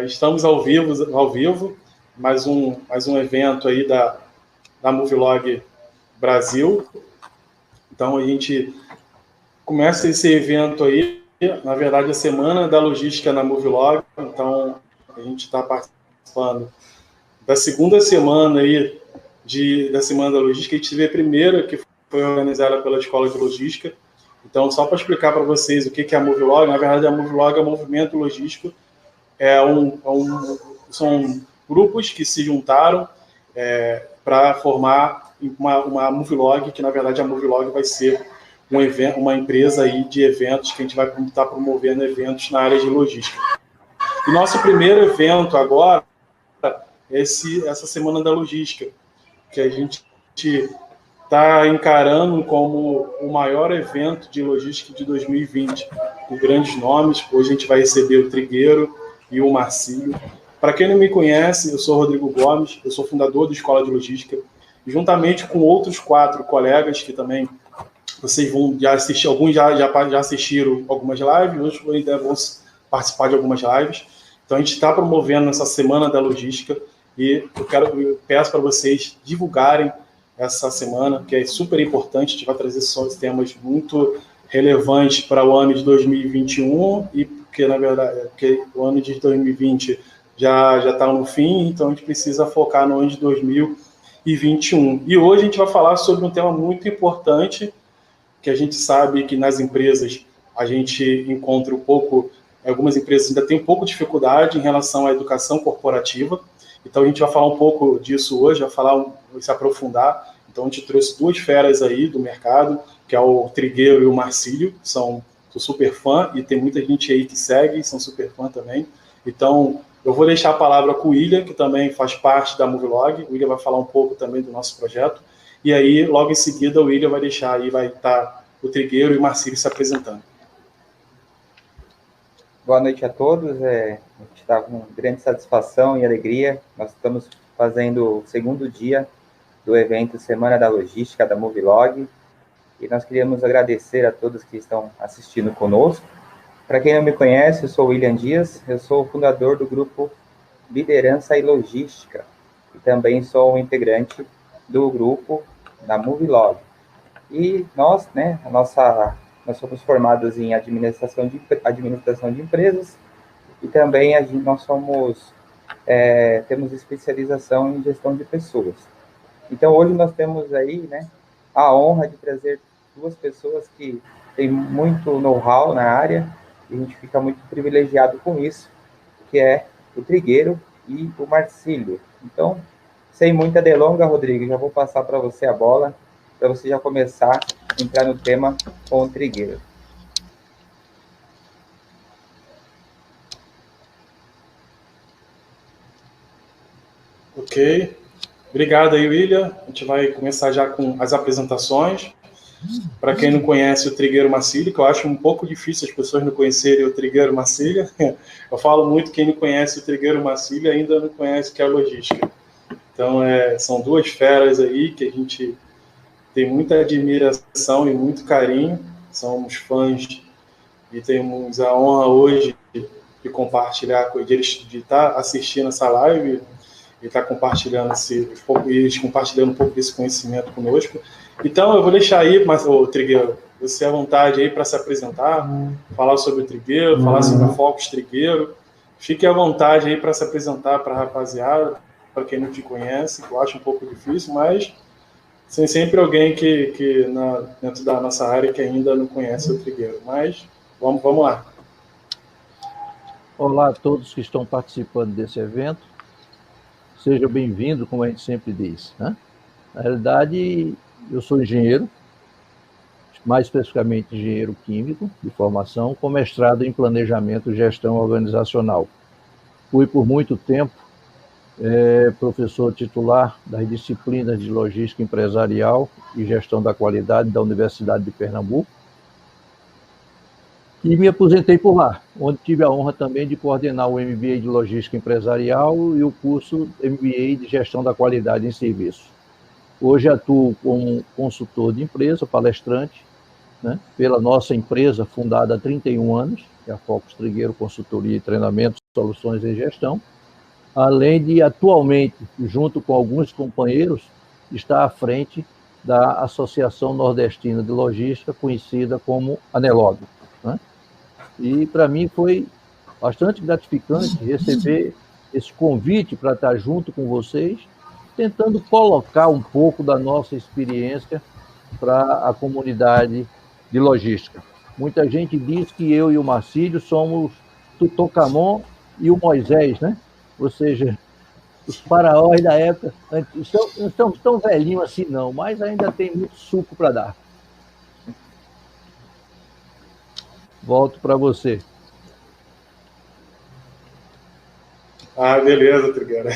Estamos ao vivo, mais um evento aí da Movilog Brasil. Então, a gente começa esse evento aí, na verdade, a Semana da Logística na Movilog. Então, a gente está participando da segunda semana aí da Semana da Logística. A gente teve a primeira, que foi organizada pela Escola de Logística. Então, só para explicar para vocês o que é a Movilog, na verdade, a Movilog é um movimento logístico. São grupos que se juntaram para formar uma Movilog, que na verdade a Movilog vai ser uma empresa aí de eventos que a gente vai estar promovendo eventos na área de logística. O nosso primeiro evento agora é essa Semana da Logística, que a gente está encarando como o maior evento de logística de 2020, com grandes nomes. Hoje a gente vai receber o Trigueiro e o Marcílio. Para quem não me conhece, eu sou Rodrigo Gomes, eu sou fundador da Escola de Logística, e juntamente com outros 4 colegas que também vocês vão já assistir, alguns já assistiram algumas lives, outros ainda vão participar de algumas lives. Então a gente está promovendo essa Semana da Logística e eu peço para vocês divulgarem essa semana, que é super importante. A gente vai trazer temas muito relevantes para o ano de 2021 e porque, na verdade, porque o ano de 2020 já está no fim, então a gente precisa focar no ano de 2021. E hoje a gente vai falar sobre um tema muito importante, que a gente sabe que nas empresas a gente encontra algumas empresas ainda têm um pouco de dificuldade em relação à educação corporativa. Então a gente vai falar um pouco disso hoje, vai se aprofundar. Então a gente trouxe 2 feras aí do mercado, que é o Trigueiro e o Marcílio, sou super fã, e tem muita gente aí que segue, são super fã também. Então, eu vou deixar a palavra com o William, que também faz parte da Movilog. O William vai falar um pouco também do nosso projeto. E aí, logo em seguida, o William vai deixar aí, vai estar o Trigueiro e o Marcílio se apresentando. Boa noite a todos. A gente está com grande satisfação e alegria. Nós estamos fazendo o segundo dia do evento Semana da Logística da Movilog. E nós queríamos agradecer a todos que estão assistindo conosco. Para quem não me conhece, eu sou o William Dias, eu sou o fundador do grupo Liderança e Logística, e também sou um integrante do grupo da Movilog. E nós, nós somos formados em administração de empresas, e também nós temos especialização em gestão de pessoas. Então, hoje nós temos aí, a honra de trazer 2 pessoas que têm muito know-how na área, e a gente fica muito privilegiado com isso, que é o Trigueiro e o Marcílio. Então, sem muita delonga, Rodrigo, já vou passar para você a bola, para você já começar a entrar no tema com o Trigueiro. Ok. Obrigado aí, William. A gente vai começar já com as apresentações. Para quem não conhece o Trigueiro Marcílio, que eu acho um pouco difícil as pessoas não conhecerem o Trigueiro Marcílio. Eu falo muito, quem não conhece o Trigueiro Marcílio ainda não conhece o que é a logística. Então, são 2 feras aí que a gente tem muita admiração e muito carinho. Somos fãs e temos a honra hoje de compartilhar, de estar assistindo essa live e estar compartilhando um pouco desse conhecimento conosco. Então, eu vou deixar aí, Trigueiro, você à vontade aí para se apresentar, falar sobre o Trigueiro, falar sobre o Focus Trigueiro. Fique à vontade aí para se apresentar para a rapaziada, para quem não te conhece, que eu acho um pouco difícil, mas tem sempre alguém dentro da nossa área que ainda não conhece o Trigueiro. Mas vamos lá. Olá a todos que estão participando desse evento. Sejam bem-vindos, como a gente sempre diz, né? Na realidade, eu sou engenheiro, mais especificamente engenheiro químico de formação, com mestrado em planejamento e gestão organizacional. Fui por muito tempo professor titular das disciplinas de logística empresarial e gestão da qualidade da Universidade de Pernambuco, e me aposentei por lá, onde tive a honra também de coordenar o MBA de Logística Empresarial e o curso MBA de Gestão da Qualidade em Serviços. Hoje atuo como consultor de empresa, palestrante, pela nossa empresa, fundada há 31 anos, que é a Focus Trigueiro Consultoria e Treinamentos soluções em gestão, além de, atualmente, junto com alguns companheiros, estar à frente da Associação Nordestina de Logística, conhecida como ANELOG, né? E, para mim, foi bastante gratificante receber esse convite para estar junto com vocês, tentando colocar um pouco da nossa experiência para a comunidade de logística. Muita gente diz que eu e o Marcílio somos Tutankhamon e o Moisés, né? Ou seja, os faraós da época. Não estamos tão velhinhos assim, não, mas ainda tem muito suco para dar. Volto para você. Beleza, Trigueiro.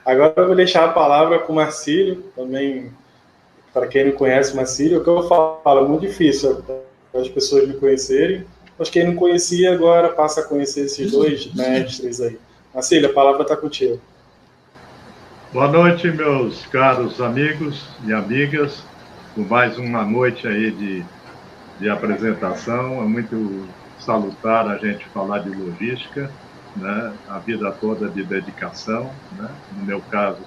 Agora eu vou deixar a palavra para o Marcílio, também, para quem não conhece o Marcílio, o que eu falo é muito difícil para as pessoas me conhecerem, mas quem não conhecia agora passa a conhecer esses dois mestres aí. Marcílio, a palavra está contigo. Boa noite, meus caros amigos e amigas, por mais uma noite aí de apresentação. É muito salutar a gente falar de logística, né? A vida toda de dedicação, né? No meu caso,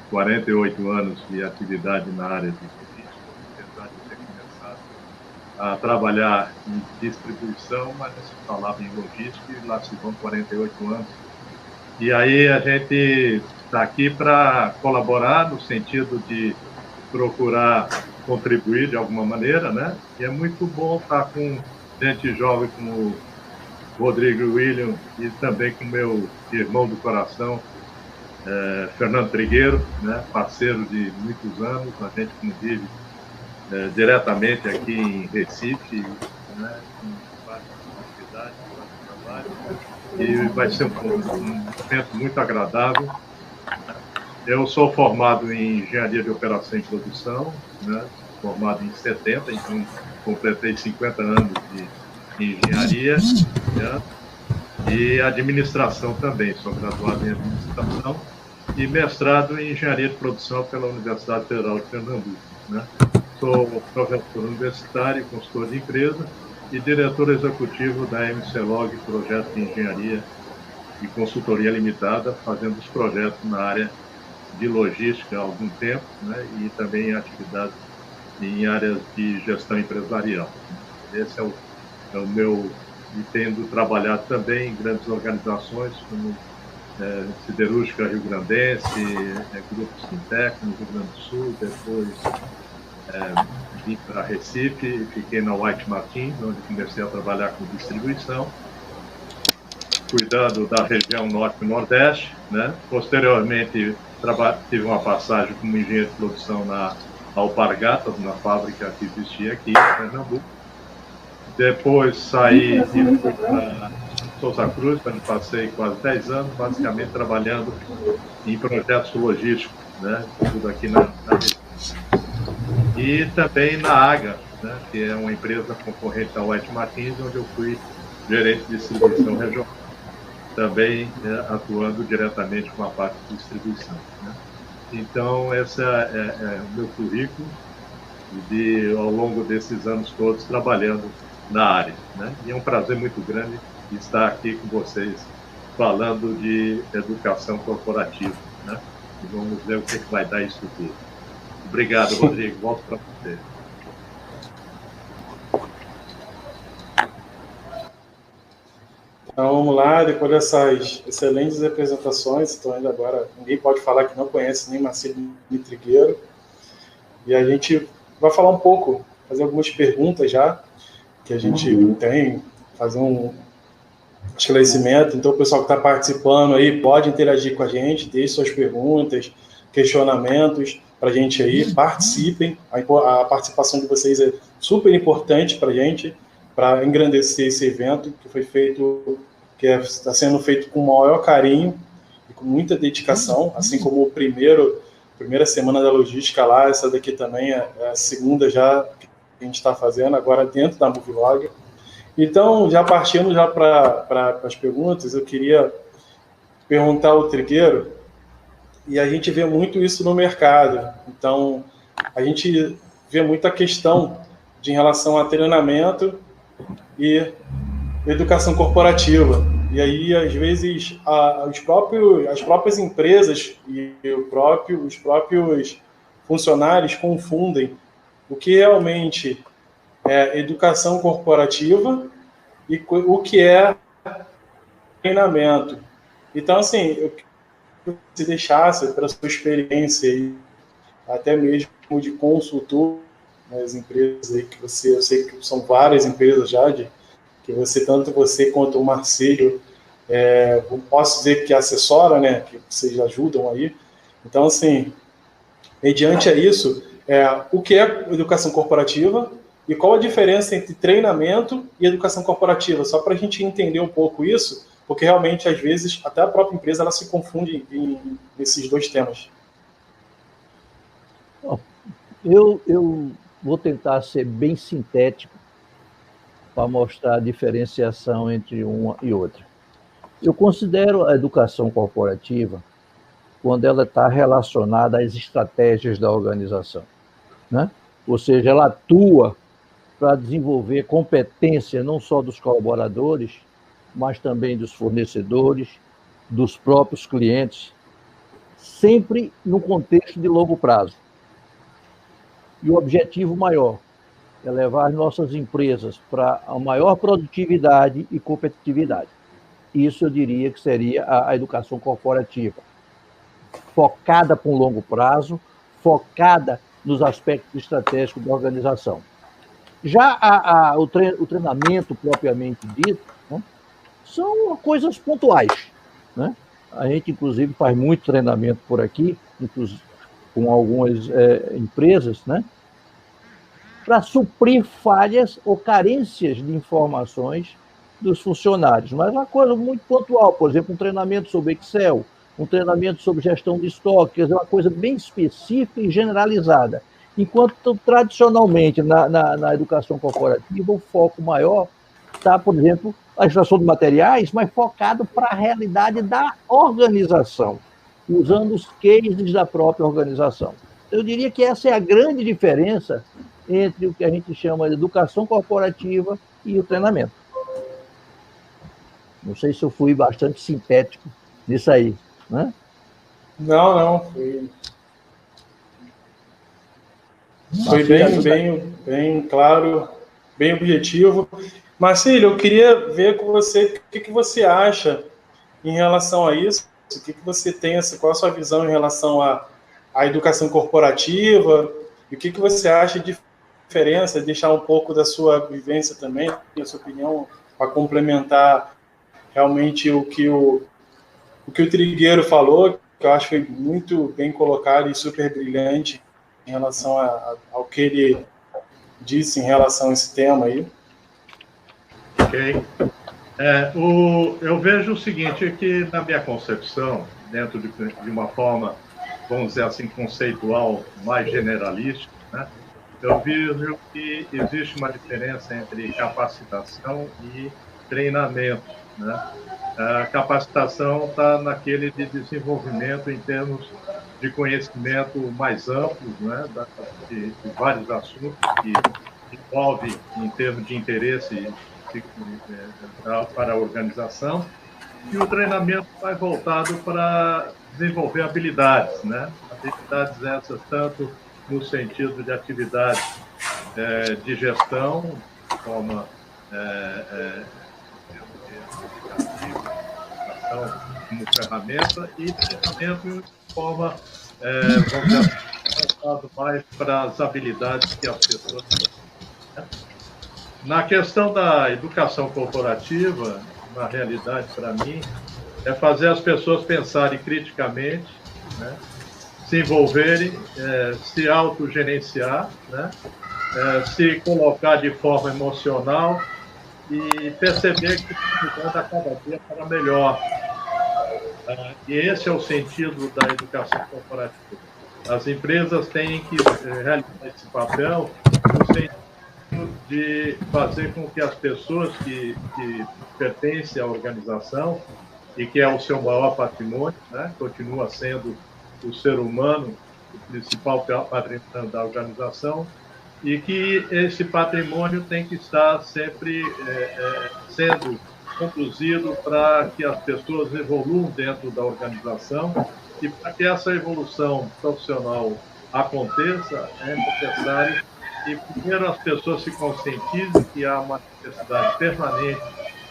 48 anos de atividade na área de logística, apesar de ter começado a trabalhar em distribuição, mas se falava em logística e lá se vão 48 anos. E aí a gente está aqui para colaborar no sentido de procurar contribuir de alguma maneira, né? E é muito bom estar com gente jovem como o Rodrigo e William e também com meu irmão do coração, Fernando Trigueiro, né? Parceiro de muitos anos, a gente convive diretamente aqui em Recife, né? Com várias atividades, vários trabalhos, e vai ser um momento muito agradável. Eu sou formado em Engenharia de Operação e Produção, né? Formado em 70, então completei 50 anos de engenharia, né? E administração também, sou graduado em administração e mestrado em engenharia de produção pela Universidade Federal de Pernambuco, né? Sou professor universitário, consultor de empresa e diretor executivo da MCLOG, projeto de engenharia e consultoria limitada, fazendo os projetos na área de logística há algum tempo, né? E também atividades em áreas de gestão empresarial. Esse é o meu, e tendo trabalhado também em grandes organizações como Siderúrgica Rio Grandense, Grupo Sintec no Rio Grande do Sul, depois vim para Recife, fiquei na White Martins, onde comecei a trabalhar com distribuição, cuidando da região Norte e Nordeste, né? Posteriormente, tive uma passagem como engenheiro de produção na Alpargatas, na fábrica que existia aqui em Pernambuco. Depois saí e fui para Souza Cruz, onde passei quase 10 anos, basicamente trabalhando em projetos logísticos, né? Tudo aqui na região. E também na AGA, né? Que é uma empresa concorrente da White Martins, onde eu fui gerente de distribuição regional, também atuando diretamente com a parte de distribuição, né? Então, esse é o meu currículo ao longo desses anos todos trabalhando na área, né? E é um prazer muito grande estar aqui com vocês falando de educação corporativa, né? E vamos ver o que vai dar isso tudo. Obrigado, Rodrigo. Volto para você. Então vamos lá, depois dessas excelentes apresentações, então ainda agora ninguém pode falar que não conhece nem Marcílio nem Trigueiro, e a gente vai falar um pouco, fazer algumas perguntas já, que a gente tem, fazer um esclarecimento. Então o pessoal que está participando aí pode interagir com a gente, deixe suas perguntas, questionamentos para a gente aí, participem, a participação de vocês é super importante para a gente, para engrandecer esse evento que foi feito, que está sendo feito com o maior carinho e com muita dedicação, assim como primeira semana da logística lá, essa daqui também é a segunda já que a gente está fazendo, agora dentro da Movilog. Então, já partindo já para as perguntas, eu queria perguntar ao Trigueiro, e a gente vê muito isso no mercado, então a gente vê muita questão em relação a treinamento e educação corporativa. E aí, às vezes, as próprias empresas e os próprios funcionários confundem o que realmente é educação corporativa e o que é treinamento. Então, assim, eu queria que você deixasse, pela sua experiência, aí, até mesmo de consultor nas empresas aí que eu sei que são várias empresas já, que tanto você quanto o Marcílio, eu posso dizer que assessora, né, que vocês ajudam aí. Então, assim, mediante a isso, o que é educação corporativa e qual a diferença entre treinamento e educação corporativa, só para a gente entender um pouco isso, porque realmente, às vezes, até a própria empresa ela se confunde nesses dois temas. Eu vou tentar ser bem sintético para mostrar a diferenciação entre uma e outra. Eu considero a educação corporativa quando ela está relacionada às estratégias da organização, né? Ou seja, ela atua para desenvolver competência não só dos colaboradores, mas também dos fornecedores, dos próprios clientes, sempre no contexto de longo prazo. E o objetivo maior é levar as nossas empresas para a maior produtividade e competitividade. Isso eu diria que seria a educação corporativa, focada para um longo prazo, focada nos aspectos estratégicos da organização. Já o treinamento propriamente dito, né, são coisas pontuais, né? A gente, inclusive, faz muito treinamento por aqui, inclusive com algumas empresas, né, para suprir falhas ou carências de informações dos funcionários. Mas uma coisa muito pontual, por exemplo, um treinamento sobre Excel, um treinamento sobre gestão de estoques, é uma coisa bem específica e generalizada. Enquanto, tradicionalmente, na educação corporativa, o foco maior está, por exemplo, a extração de materiais, mas focado para a realidade da organização, usando os cases da própria organização. Eu diria que essa é a grande diferença entre o que a gente chama de educação corporativa e o treinamento. Não sei se eu fui bastante sintético nisso aí, né? Não, foi bem claro, bem objetivo. Marcílio, eu queria ver com você o que você acha em relação a isso, o que você tem, qual a sua visão em relação à educação corporativa, e o que você acha de diferença, deixar um pouco da sua vivência também, da sua opinião, para complementar realmente o que o Trigueiro falou, que eu acho que foi muito bem colocado e super brilhante em relação ao que ele disse em relação a esse tema aí. Ok. Eu vejo o seguinte, que na minha concepção, dentro de uma forma, vamos dizer assim, conceitual, mais generalística, né, eu vejo que existe uma diferença entre capacitação e treinamento, né? A capacitação está naquele de desenvolvimento em termos de conhecimento mais amplos, né, de vários assuntos que envolve em termos de interesse para a organização, e o treinamento vai voltado para desenvolver habilidades, né? Habilidades essas tanto no sentido de atividade de gestão, como como ferramenta, e treinamento de forma, vamos dizer, voltado mais para as habilidades que as pessoas têm, né? Na questão da educação corporativa, na realidade, para mim, é fazer as pessoas pensarem criticamente, né, se envolverem, se autogerenciar, né, se colocar de forma emocional e perceber que está mudando a cada dia para melhor. E esse é o sentido da educação corporativa. As empresas têm que realizar esse papel no sentido de fazer com que as pessoas que pertencem à organização e que é o seu maior patrimônio, né, continua sendo o ser humano o principal patrimônio da organização, e que esse patrimônio tem que estar sempre sendo conduzido para que as pessoas evoluam dentro da organização, e para que essa evolução profissional aconteça, é necessário que, primeiro, as pessoas se conscientizem que há uma necessidade permanente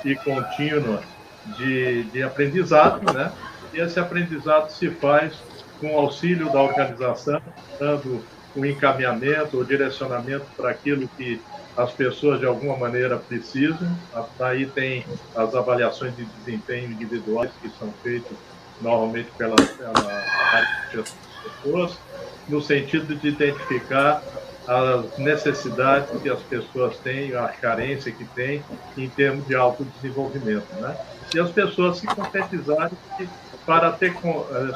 e contínua de aprendizado, né? E esse aprendizado se faz com o auxílio da organização, dando o encaminhamento, o direcionamento para aquilo que as pessoas, de alguma maneira, precisam. Daí tem as avaliações de desempenho individuais que são feitas normalmente pela pessoas, no sentido de identificar as necessidades que as pessoas têm, a carência que têm em termos de autodesenvolvimento, né? E as pessoas se conscientizarem que, para ter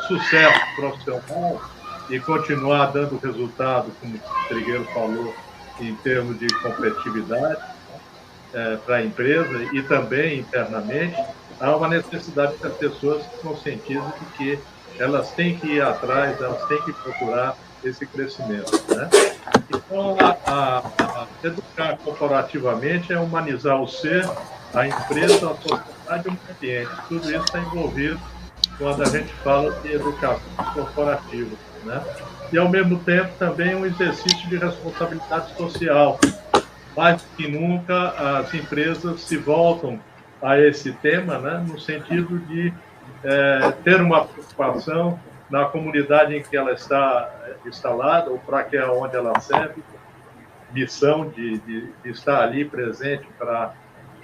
sucesso profissional e continuar dando resultado, como o Trigueiro falou, em termos de competitividade, para a empresa e também internamente, há uma necessidade que as pessoas se conscientizem de que elas têm que ir atrás, elas têm que procurar esse crescimento, né? Então, educar corporativamente é humanizar o ser, a empresa, a sociedade e o ambiente. Tudo isso está envolvido quando a gente fala de educação corporativa, né? E, ao mesmo tempo, também um exercício de responsabilidade social. Mais do que nunca, as empresas se voltam a esse tema, né, no sentido de ter uma preocupação na comunidade em que ela está instalada, ou para que é onde ela serve, missão de estar ali presente para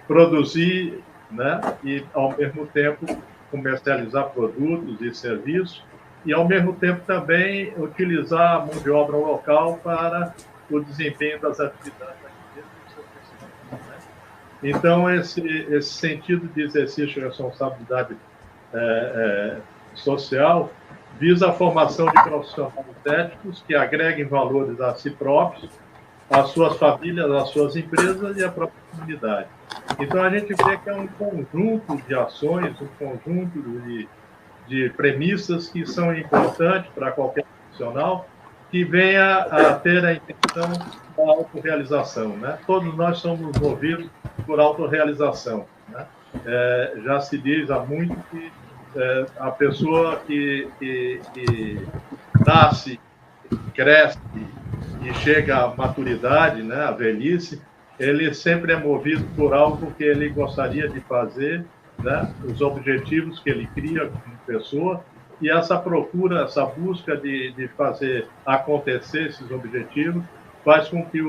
produzir, né, e, ao mesmo tempo, comercializar produtos e serviços, e, ao mesmo tempo, também utilizar a mão de obra local para o desempenho das atividades da empresa. Então, esse sentido de exercício de responsabilidade social visa a formação de profissionais éticos que agreguem valores a si próprios, às suas famílias, às suas empresas e à própria comunidade. Então, a gente vê que é um conjunto de ações, um conjunto de premissas que são importantes para qualquer profissional que venha a ter a intenção da autorrealização, né? Todos nós somos movidos por autorrealização, né? Já se diz há muito que a pessoa que nasce, cresce e chega à maturidade, né, à velhice, ele sempre é movido por algo que ele gostaria de fazer, né, os objetivos que ele cria como pessoa, e essa procura, essa busca de fazer acontecer esses objetivos faz com que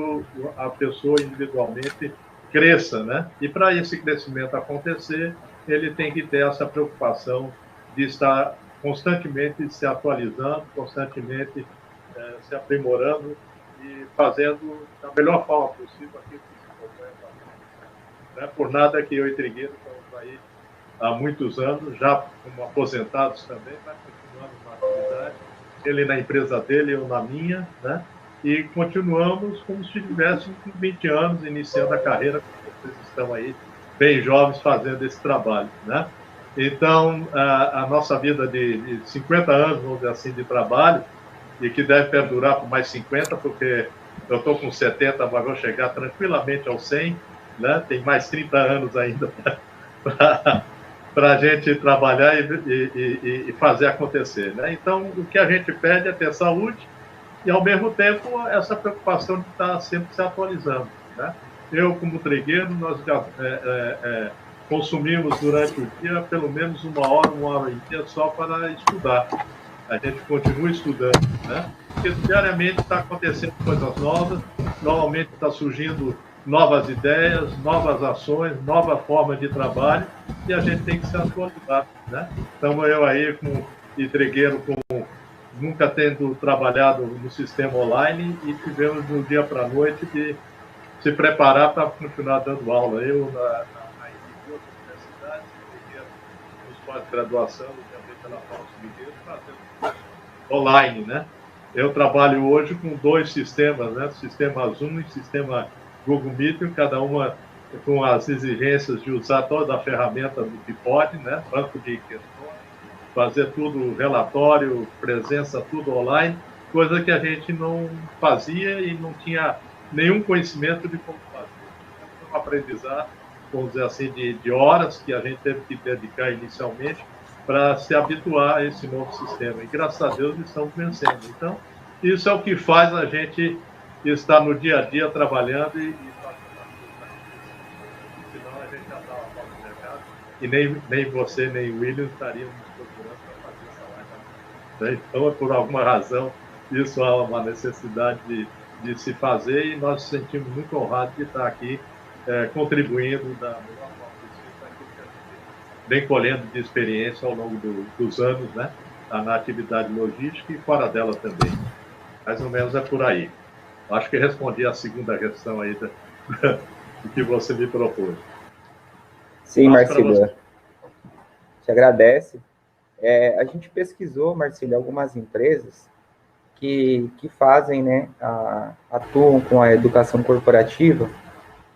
a pessoa individualmente cresça, né? E para esse crescimento acontecer, ele tem que ter essa preocupação de estar constantemente se atualizando, constantemente se aprimorando e fazendo da melhor forma possível aquilo que se propõe a fazer. Não é por nada que eu e Trigueiro estamos aí há muitos anos, já como aposentados também, mas continuando na atividade, ele na empresa dele, eu na minha, né? E continuamos como se tivéssemos com 20 anos, iniciando a carreira, como vocês estão aí, bem jovens, fazendo esse trabalho, né? Então, a nossa vida de 50 anos, vamos dizer assim, de trabalho, e que deve perdurar por mais 50, porque eu estou com 70, mas vou chegar tranquilamente aos 100, né? Tem mais 30 anos ainda para a gente trabalhar e fazer acontecer, né? Então, o que a gente pede é ter saúde e, ao mesmo tempo, essa preocupação de estar sempre se atualizando, né? Eu, como Trigueiro, nós consumimos durante o dia pelo menos uma hora e meia só para estudar. A gente continua estudando, né? Porque diariamente está acontecendo coisas novas, normalmente está surgindo novas ideias, novas ações, nova forma de trabalho, e a gente tem que se atualizar, né? Então, eu aí, e Trigueiro, nunca tendo trabalhado no sistema online, e tivemos de um dia para a noite de se preparar para continuar dando aula. Eu em duas universidades, Trigueiro nos pós-graduação, também pela Paulo Trigueiro, fazendo online, né? Eu trabalho hoje com 2 sistemas, né? Sistema Zoom e sistema Google Meet, cada uma com as exigências de usar toda a ferramenta do que pode, né? Banco de questões, fazer tudo relatório, presença, tudo online, coisa que a gente não fazia e não tinha nenhum conhecimento de como fazer. Um aprendizado vamos dizer assim, de horas que a gente teve que dedicar inicialmente para se habituar a esse novo sistema. E, graças a Deus, estamos vencendo. Então, isso é o que faz a gente estar no dia a dia trabalhando e fazendo as coisas. Senão a gente já estava fora do mercado e nem você, nem o William estariam nos procurando para fazer essa live. Então, por alguma razão, isso há uma necessidade de se fazer e nós nos sentimos muito honrados de estar aqui contribuindo da melhor forma possível para aquilo que a gente vem colhendo de experiência ao longo dos anos, né? Na atividade logística e fora dela também. Mais ou menos é por aí. Acho que respondi a segunda questão aí do que você me propôs. Sim, Marcílio. Te agradece. A gente pesquisou, Marcílio, algumas empresas que fazem, né, atuam com a educação corporativa.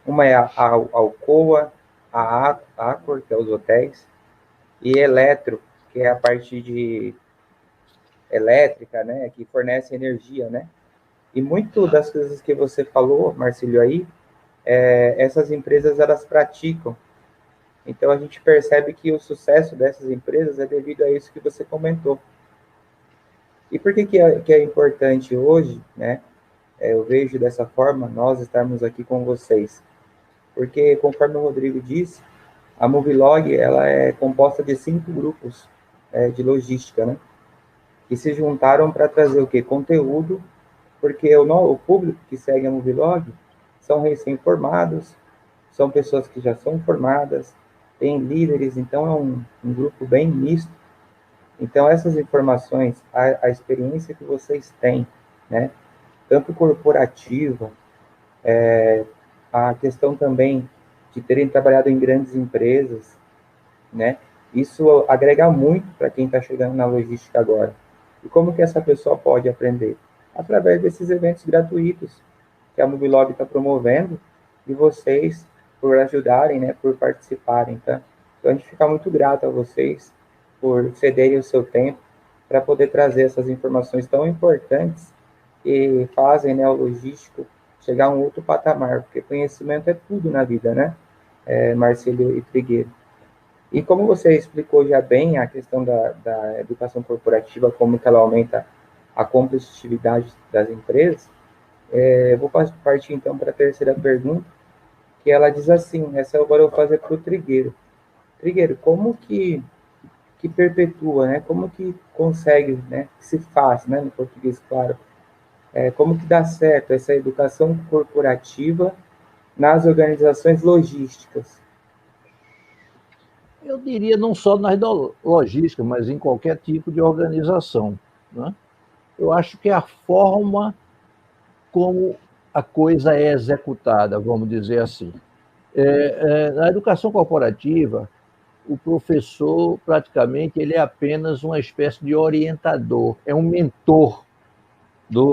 Uma é a Alcoa, a Accor, que é os hotéis, e Eletro, que é a parte de elétrica, né, que fornece energia, né? E muito das coisas que você falou, Marcílio, aí, essas empresas, elas praticam. Então, a gente percebe que o sucesso dessas empresas é devido a isso que você comentou. E por que é importante hoje, né? Eu vejo dessa forma, nós estarmos aqui com vocês. Porque, conforme o Rodrigo disse, a Movilog, ela é composta de 5 grupos de logística, né? Que se juntaram para trazer o quê? Conteúdo, porque o público que segue a Movilog são recém-formados, são pessoas que já são formadas, têm líderes, então é um grupo bem misto. Então, essas informações, a experiência que vocês têm, né? Tanto corporativa, a questão também de terem trabalhado em grandes empresas, né? Isso agrega muito para quem está chegando na logística agora. E como que essa pessoa pode aprender? Através desses eventos gratuitos que a Movilog está promovendo e vocês por ajudarem, né? Por participarem, tá? Então, a gente fica muito grato a vocês por cederem o seu tempo para poder trazer essas informações tão importantes que fazem, né, o logístico chegar a um outro patamar, porque conhecimento é tudo na vida, né, Marcílio e Trigueiro. E como você explicou já bem a questão da educação corporativa, como que ela aumenta a competitividade das empresas, eu vou partir então para a terceira pergunta, que ela diz assim, essa agora eu vou fazer para o Trigueiro. Trigueiro, como que perpetua, né, como que consegue, né, que se faz, né, no português, claro, como que dá certo essa educação corporativa nas organizações logísticas? Eu diria não só na logística, mas em qualquer tipo de organização, né? Eu acho que é a forma como a coisa é executada, vamos dizer assim. Na educação corporativa, o professor, praticamente, ele é apenas uma espécie de orientador, é um mentor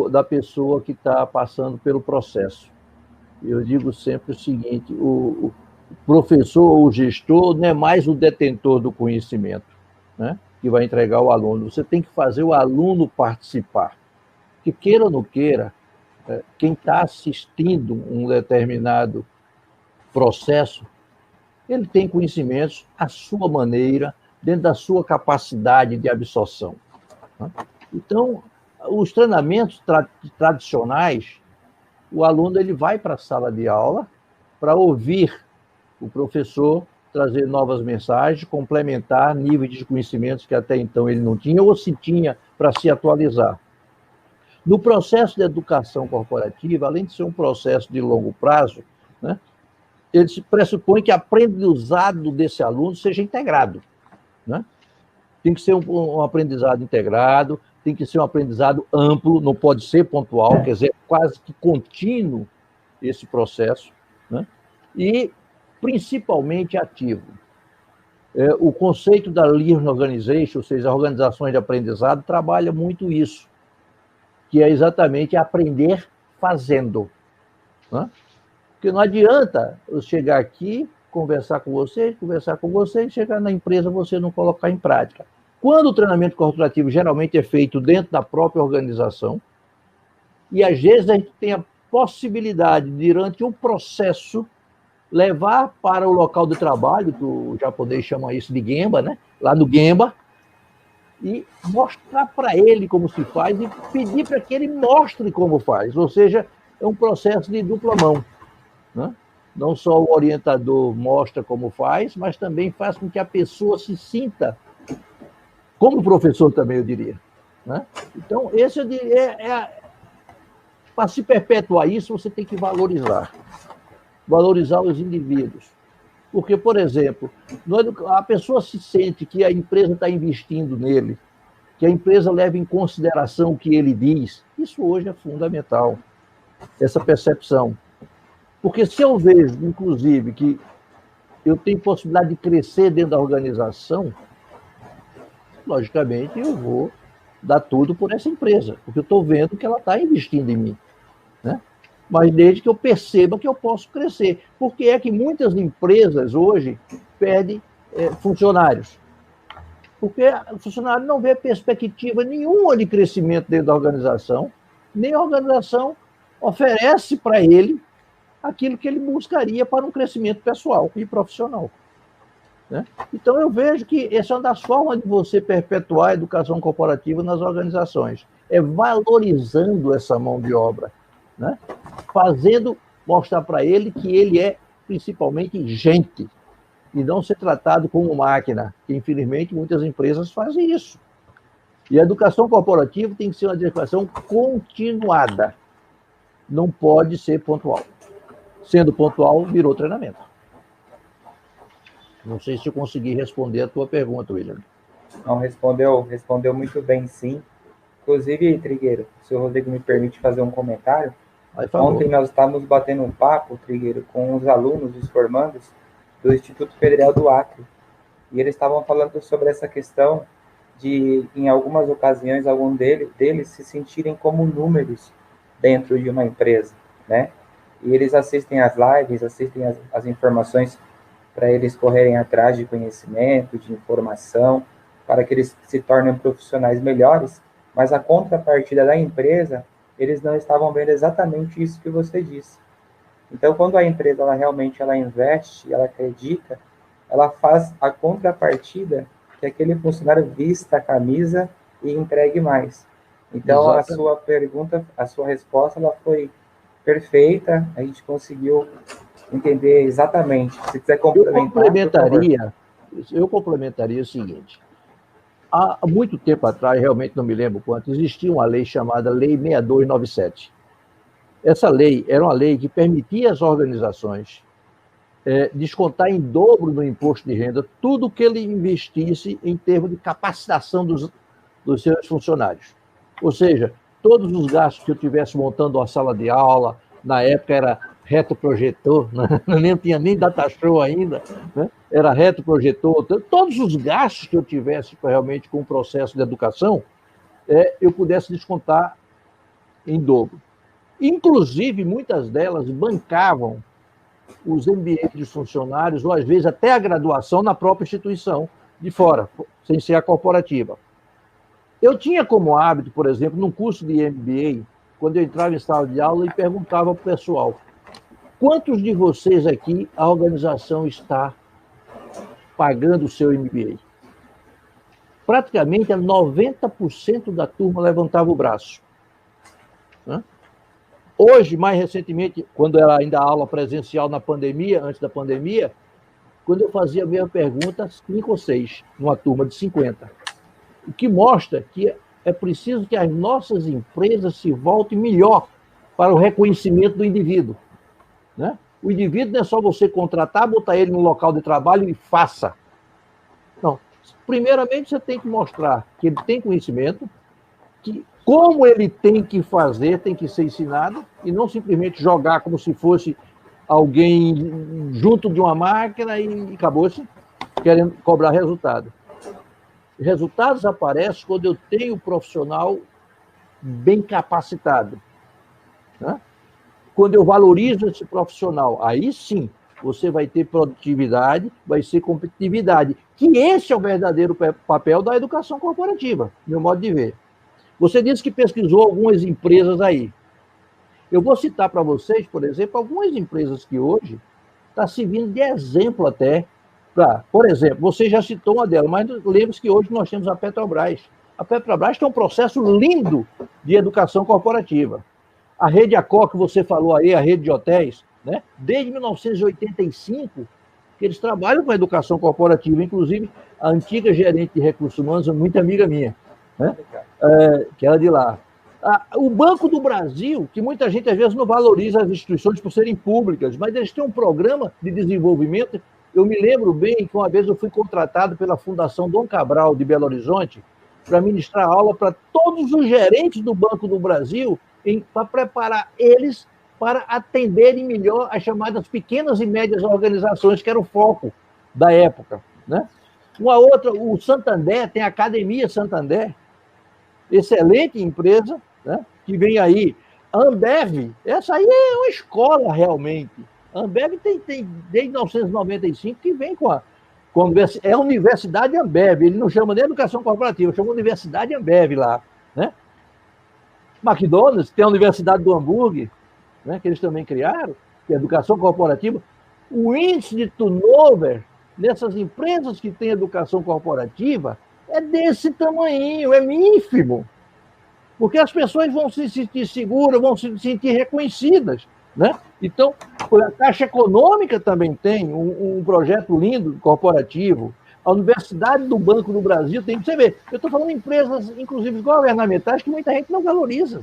da pessoa que está passando pelo processo. Eu digo sempre o seguinte, o professor ou o gestor não é mais o detentor do conhecimento, né, que vai entregar ao aluno. Você tem que fazer o aluno participar. Que queira ou não queira, quem está assistindo um determinado processo, ele tem conhecimentos à sua maneira, dentro da sua capacidade de absorção, né? Então, os treinamentos tradicionais, o aluno ele vai para a sala de aula para ouvir o professor trazer novas mensagens, complementar níveis de conhecimentos que até então ele não tinha ou se tinha para se atualizar. No processo de educação corporativa, além de ser um processo de longo prazo, né, ele se pressupõe que o aprendizado desse aluno seja integrado, né? Tem que ser um aprendizado integrado, tem que ser um aprendizado amplo, não pode ser pontual, quer dizer, quase que contínuo esse processo, né? E principalmente ativo. O conceito da Learning Organization, ou seja, as organizações de aprendizado, trabalha muito isso, que é exatamente aprender fazendo, né? Porque não adianta eu chegar aqui, conversar com você, e chegar na empresa você não colocar em prática. Quando o treinamento corporativo geralmente é feito dentro da própria organização, e às vezes a gente tem a possibilidade, durante um processo, levar para o local de trabalho, que o japonês chama isso de Gemba, né? Lá no Gemba, e mostrar para ele como se faz e pedir para que ele mostre como faz. Ou seja, é um processo de dupla mão, né? Não só o orientador mostra como faz, mas também faz com que a pessoa se sinta como professor também, eu diria, né? Então, esse para se perpetuar isso, você tem que valorizar os indivíduos. Porque, por exemplo, a pessoa se sente que a empresa está investindo nele, que a empresa leva em consideração o que ele diz. Isso hoje é fundamental, essa percepção. Porque se eu vejo, inclusive, que eu tenho possibilidade de crescer dentro da organização, logicamente eu vou dar tudo por essa empresa, porque eu estou vendo que ela está investindo em mim, né? Mas desde que eu perceba que eu posso crescer. Porque é que muitas empresas hoje perdem funcionários. Porque o funcionário não vê perspectiva nenhuma de crescimento dentro da organização, nem a organização oferece para ele aquilo que ele buscaria para um crescimento pessoal e profissional, né? Então, eu vejo que essa é uma das formas de você perpetuar a educação corporativa nas organizações, é valorizando essa mão de obra, né? Mostrar para ele que ele é principalmente gente, e não ser tratado como máquina, que infelizmente muitas empresas fazem isso. E a educação corporativa tem que ser uma educação continuada, não pode ser pontual. Sendo pontual, virou treinamento. Não sei se eu consegui responder a tua pergunta, William. Não, respondeu muito bem, sim. Inclusive, Trigueiro, se o Rodrigo me permite fazer um comentário, ontem nós estávamos batendo um papo, Trigueiro, com os alunos, os formandos, do Instituto Federal do Acre, e eles estavam falando sobre essa questão de, em algumas ocasiões, algum deles se sentirem como números dentro de uma empresa, né? E eles assistem às lives, assistem às informações para eles correrem atrás de conhecimento, de informação, para que eles se tornem profissionais melhores, mas a contrapartida da empresa, eles não estavam vendo exatamente isso que você disse. Então, quando a empresa realmente investe, ela acredita, ela faz a contrapartida que aquele funcionário vista a camisa e entregue mais. Então, exatamente. A sua pergunta, a sua resposta, ela foi perfeita, a gente conseguiu entender exatamente. Se quiser complementar, eu complementaria o seguinte. Há muito tempo atrás, realmente não me lembro quanto, existia uma lei chamada Lei 6297. Essa lei era uma lei que permitia às organizações descontar em dobro no imposto de renda tudo que ele investisse em termos de capacitação dos seus funcionários. Ou seja, todos os gastos que eu tivesse montando uma sala de aula, na época era retroprojetor, né? Nem tinha nem data show ainda, né? Era retroprojetor, todos os gastos que eu tivesse realmente com o processo de educação, eu pudesse descontar em dobro. Inclusive, muitas delas bancavam os MBAs dos funcionários, ou às vezes até a graduação na própria instituição, de fora, sem ser a corporativa. Eu tinha como hábito, por exemplo, num curso de MBA, quando eu entrava em sala de aula e perguntava para o pessoal: quantos de vocês aqui a organização está pagando o seu MBA? Praticamente 90% da turma levantava o braço, né? Hoje, mais recentemente, quando era ainda aula presencial na pandemia, antes da pandemia, quando eu fazia a mesma pergunta, 5 ou 6, numa turma de 50. O que mostra que é preciso que as nossas empresas se voltem melhor para o reconhecimento do indivíduo, né? O indivíduo não é só você contratar, botar ele no local de trabalho e faça. Não. Primeiramente, você tem que mostrar que ele tem conhecimento, que como ele tem que fazer, tem que ser ensinado, e não simplesmente jogar como se fosse alguém junto de uma máquina e acabou-se querendo cobrar resultado. Resultados aparecem quando eu tenho um profissional bem capacitado, né? Quando eu valorizo esse profissional, aí sim você vai ter produtividade, vai ser competitividade, que esse é o verdadeiro papel da educação corporativa, meu modo de ver. Você disse que pesquisou algumas empresas aí. Eu vou citar para vocês, por exemplo, algumas empresas que hoje está servindo de exemplo até para, por exemplo, você já citou uma delas, mas lembre-se que hoje nós temos a Petrobras. A Petrobras tem um processo lindo de educação corporativa. A rede Accor, que você falou aí, a rede de hotéis, né? Desde 1985, que eles trabalham com a educação corporativa, inclusive a antiga gerente de recursos humanos, muito amiga minha, né? Que era de lá. O Banco do Brasil, que muita gente às vezes não valoriza as instituições por serem públicas, mas eles têm um programa de desenvolvimento. Eu me lembro bem que uma vez eu fui contratado pela Fundação Dom Cabral de Belo Horizonte para ministrar aula para todos os gerentes do Banco do Brasil, para preparar eles para atenderem melhor as chamadas pequenas e médias organizações, que era o foco da época, né? Uma outra, o Santander, tem a Academia Santander, excelente empresa, né, que vem aí. A Ambev, essa aí é uma escola realmente. A Ambev tem desde 1995 que vem com a é a Universidade Ambev, ele não chama nem educação corporativa, chama Universidade Ambev lá, né? McDonald's tem a Universidade do Hambúrguer, né, que eles também criaram, que é educação corporativa. O índice de turnover nessas empresas que têm educação corporativa é desse tamanho, é ínfimo. Porque as pessoas vão se sentir seguras, vão se sentir reconhecidas, né? Então, a Caixa Econômica também tem um projeto lindo, corporativo. A Universidade do Banco do Brasil tem, você vê, eu estou falando de empresas, inclusive governamentais, que muita gente não valoriza.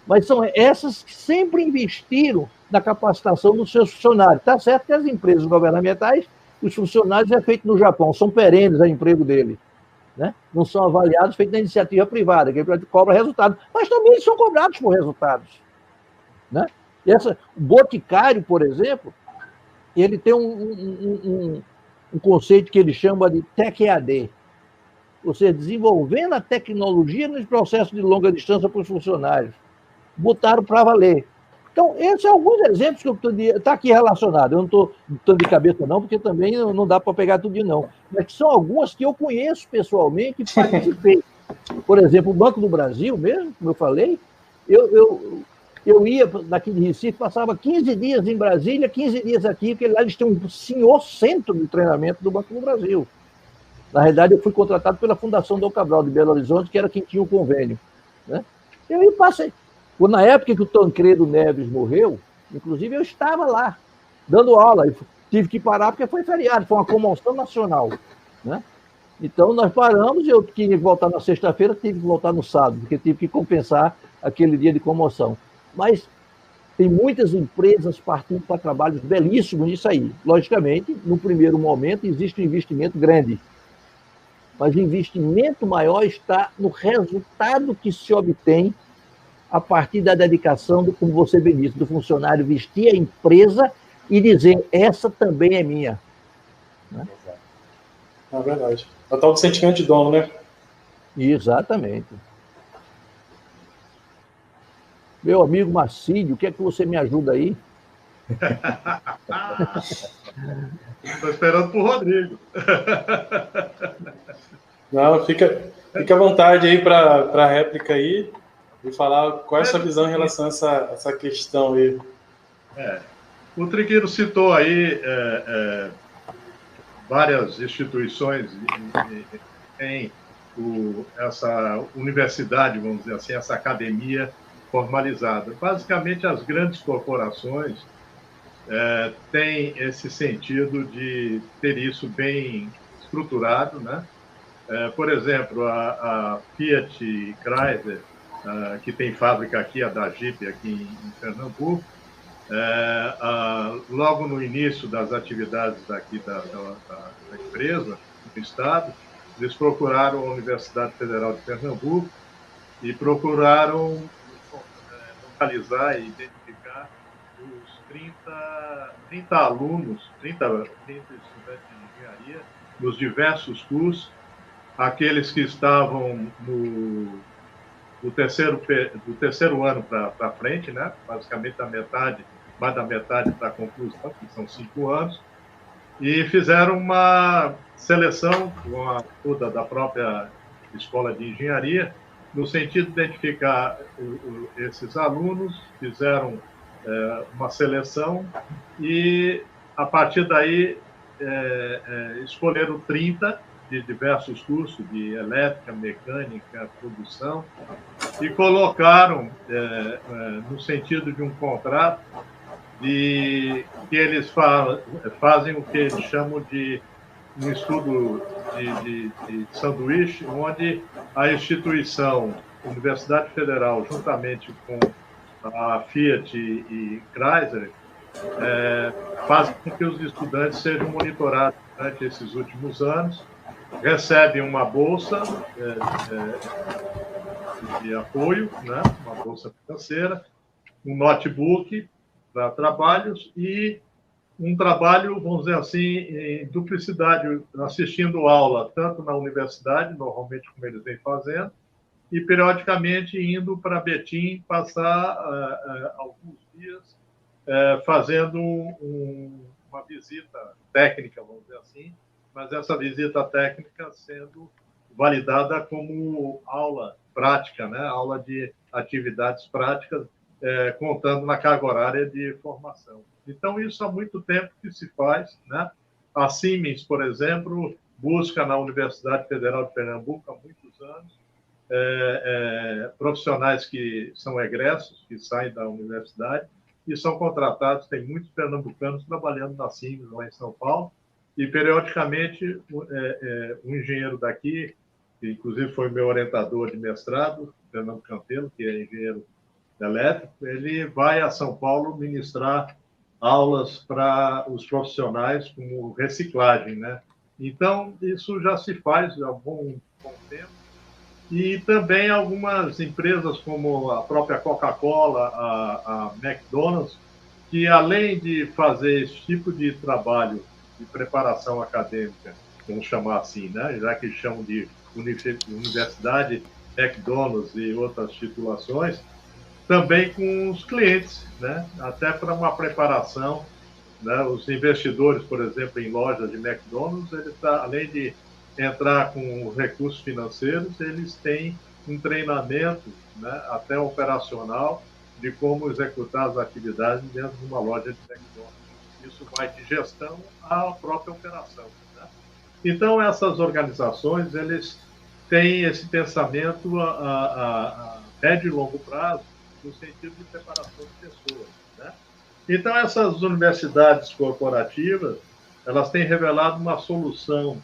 Mas são essas que sempre investiram na capacitação dos seus funcionários. Está certo que as empresas governamentais, os funcionários é feito no Japão, são perenes a emprego dele, né? Não são avaliados feito na iniciativa privada, que ele cobra resultado, mas também eles são cobrados por resultados, né? O Boticário, por exemplo, ele tem um conceito que ele chama de Tech EAD, ou seja, desenvolvendo a tecnologia nos processos de longa distância para os funcionários. Botaram para valer. Então, esses são alguns exemplos que eu estou... Está aqui relacionado. Eu não estou de cabeça, não, porque também não dá para pegar tudo, não. Mas são algumas que eu conheço pessoalmente e participei. Por exemplo, o Banco do Brasil mesmo, como eu falei, eu ia daqui de Recife, passava 15 dias em Brasília, 15 dias aqui, porque lá eles têm um senhor centro de treinamento do Banco do Brasil. Na realidade, eu fui contratado pela Fundação Dom Cabral de Belo Horizonte, que era quem tinha o convênio, né? Eu passei... Na época que o Tancredo Neves morreu, inclusive eu estava lá, dando aula, e tive que parar porque foi feriado, foi uma comoção nacional, né? Então nós paramos, eu queria voltar na sexta-feira, tive que voltar no sábado, porque tive que compensar aquele dia de comoção. Mas tem muitas empresas partindo para trabalhos belíssimos nisso aí. Logicamente, no primeiro momento, existe um investimento grande, mas o investimento maior está no resultado que se obtém a partir da dedicação, como você bem disse, do funcionário vestir a empresa e dizer, essa também é minha. Né? É verdade. É o tal do sentimento de dono, né? Exatamente. Meu amigo Marcílio, o que é que você me ajuda aí? Estou esperando por Rodrigo. Não, fica à vontade aí para a réplica aí. E falar qual é a sua visão em relação a essa questão aí. O Trigueiro citou aí várias instituições em essa universidade, vamos dizer assim, essa academia formalizada. Basicamente, as grandes corporações têm esse sentido de ter isso bem estruturado, né? Por exemplo, a Fiat Chrysler, que tem fábrica aqui, a da Jeep, aqui em Pernambuco. Logo no início das atividades daqui da empresa, do Estado, eles procuraram a Universidade Federal de Pernambuco e procuraram localizar e identificar os 30 alunos, 30 estudantes de engenharia, nos diversos cursos, aqueles que estavam do terceiro ano para frente, né? Basicamente mais da metade para a conclusão, que são 5 anos, e fizeram uma seleção com a ajuda da própria escola de engenharia, no sentido de identificar esses alunos, fizeram uma seleção e, a partir daí, escolheram 30 de diversos cursos, de elétrica, mecânica, produção, e colocaram, no sentido de um contrato, que eles fazem o que eles chamam de um estudo de sanduíche, onde a instituição Universidade Federal, juntamente com a Fiat e Chrysler, fazem com que os estudantes sejam monitorados durante esses últimos anos, recebem uma bolsa de apoio, né? Uma bolsa financeira, um notebook para trabalhos e um trabalho, vamos dizer assim, em duplicidade, assistindo aula, tanto na universidade, normalmente como eles vêm fazendo, e periodicamente indo para Betim passar alguns dias fazendo uma visita técnica, vamos dizer assim, mas essa visita técnica sendo validada como aula prática, né? Aula de atividades práticas, contando na carga horária de formação. Então, isso há muito tempo que se faz, né? A Siemens, por exemplo, busca na Universidade Federal de Pernambuco há muitos anos profissionais que são egressos, que saem da universidade e são contratados. Tem muitos pernambucanos trabalhando na Siemens, lá em São Paulo, e, periodicamente, um engenheiro daqui, que inclusive foi meu orientador de mestrado, Fernando Campelo, que é engenheiro elétrico, ele vai a São Paulo ministrar aulas para os profissionais como reciclagem, né? Então, isso já se faz há bom tempo. E também algumas empresas, como a própria Coca-Cola, a McDonald's, que, além de fazer esse tipo de trabalho de preparação acadêmica, vamos chamar assim, né? Já que chamam de Universidade McDonald's e outras titulações, também com os clientes, né? Até para uma preparação, né? Os investidores, por exemplo, em lojas de McDonald's, além de entrar com recursos financeiros, eles têm um treinamento, né? Até operacional, de como executar as atividades dentro de uma loja de McDonald's. Isso vai de gestão à própria operação, né? Então, essas organizações, eles têm esse pensamento a médio e longo prazo, no sentido de preparação de pessoas, né? Então, essas universidades corporativas, elas têm revelado uma solução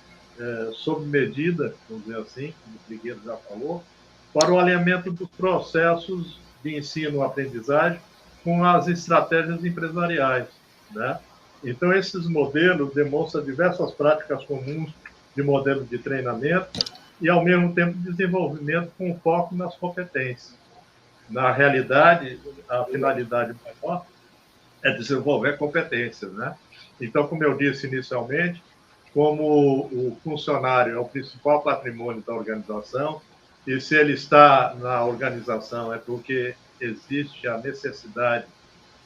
sob medida, vamos dizer assim, como o Trigueiro já falou, para o alinhamento dos processos de ensino-aprendizagem com as estratégias empresariais, né? Então, esses modelos demonstram diversas práticas comuns de modelo de treinamento e, ao mesmo tempo, desenvolvimento com foco nas competências. Na realidade, a finalidade maior é desenvolver competências, né? Então, como eu disse inicialmente, como o funcionário é o principal patrimônio da organização, e se ele está na organização é porque existe a necessidade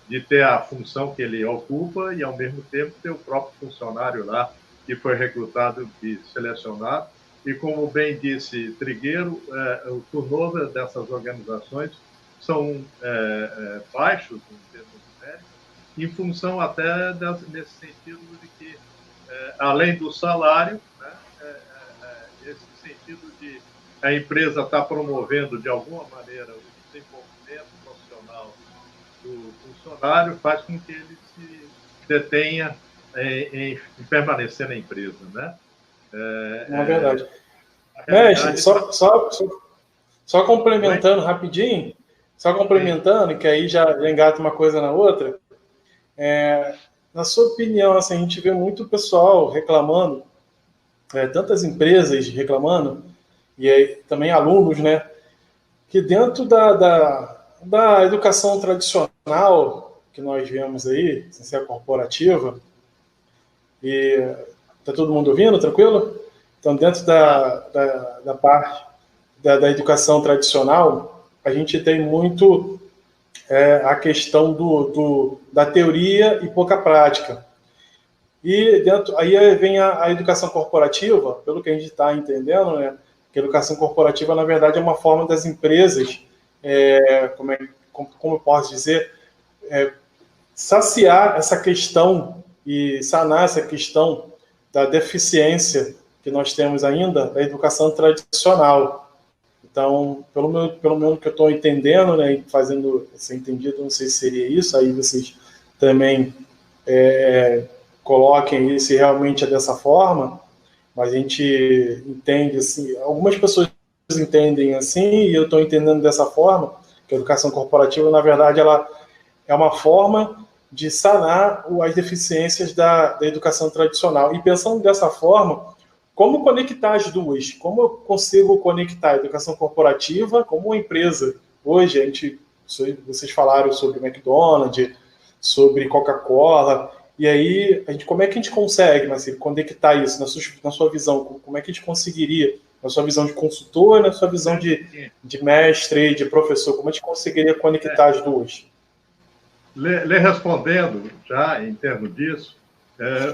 de ter a função que ele ocupa e, ao mesmo tempo, ter o próprio funcionário lá que foi recrutado e selecionado. E, como bem disse Trigueiro, o turnover dessas organizações são baixos em termos numéricos, em função até nesse sentido de que, além do salário, né, esse sentido de a empresa estar promovendo, de alguma maneira, o desenvolvimento profissional do funcionário faz com que ele se detenha em permanecer na empresa, né? É verdade. Mestre, só complementando rapidinho, que aí já engata uma coisa na outra. Na sua opinião, assim, a gente vê muito pessoal reclamando, tantas empresas reclamando, e aí, também alunos, né, que dentro da educação tradicional que nós vemos aí, sem ser corporativa, e está todo mundo ouvindo, tranquilo? Então, dentro da parte da educação tradicional, a gente tem muito a questão da teoria e pouca prática. E aí vem a educação corporativa, pelo que a gente está entendendo, né? Que a educação corporativa, na verdade, é uma forma das empresas, como eu posso dizer, saciar essa questão e sanar essa questão da deficiência que nós temos ainda da educação tradicional. Então, pelo menos que eu estou entendendo, né, e fazendo esse entendido, não sei se seria isso, aí vocês também coloquem aí se realmente é dessa forma, mas a gente entende assim, algumas pessoas entendem assim, e eu estou entendendo dessa forma, que a educação corporativa, na verdade, ela é uma forma de sanar as deficiências da educação tradicional. E pensando dessa forma, como conectar as duas? Como eu consigo conectar a educação corporativa como uma empresa? Hoje, vocês falaram sobre McDonald's, sobre Coca-Cola, e aí, como é que a gente consegue, Marcelo, conectar isso na sua visão? Como é que a gente conseguiria, na sua visão de consultor, na sua visão de mestre, de professor, como a gente conseguiria conectar as duas? Lhe respondendo, já em termos disso,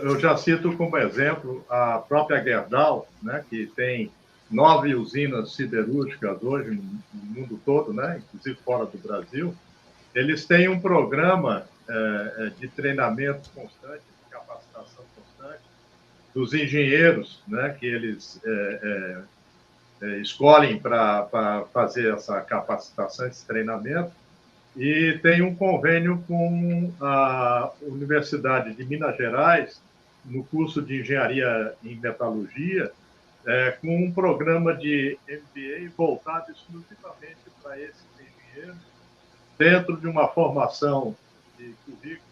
eu já cito como exemplo a própria Gerdau, né, que tem 9 usinas siderúrgicas hoje no mundo todo, né, inclusive fora do Brasil. Eles têm um programa de treinamento constante, de capacitação constante dos engenheiros, né, que eles escolhem para fazer essa capacitação, esse treinamento, e tem um convênio com a Universidade de Minas Gerais, no curso de Engenharia em Metalurgia, com um programa de MBA voltado exclusivamente para esses engenheiros, dentro de uma formação de currículo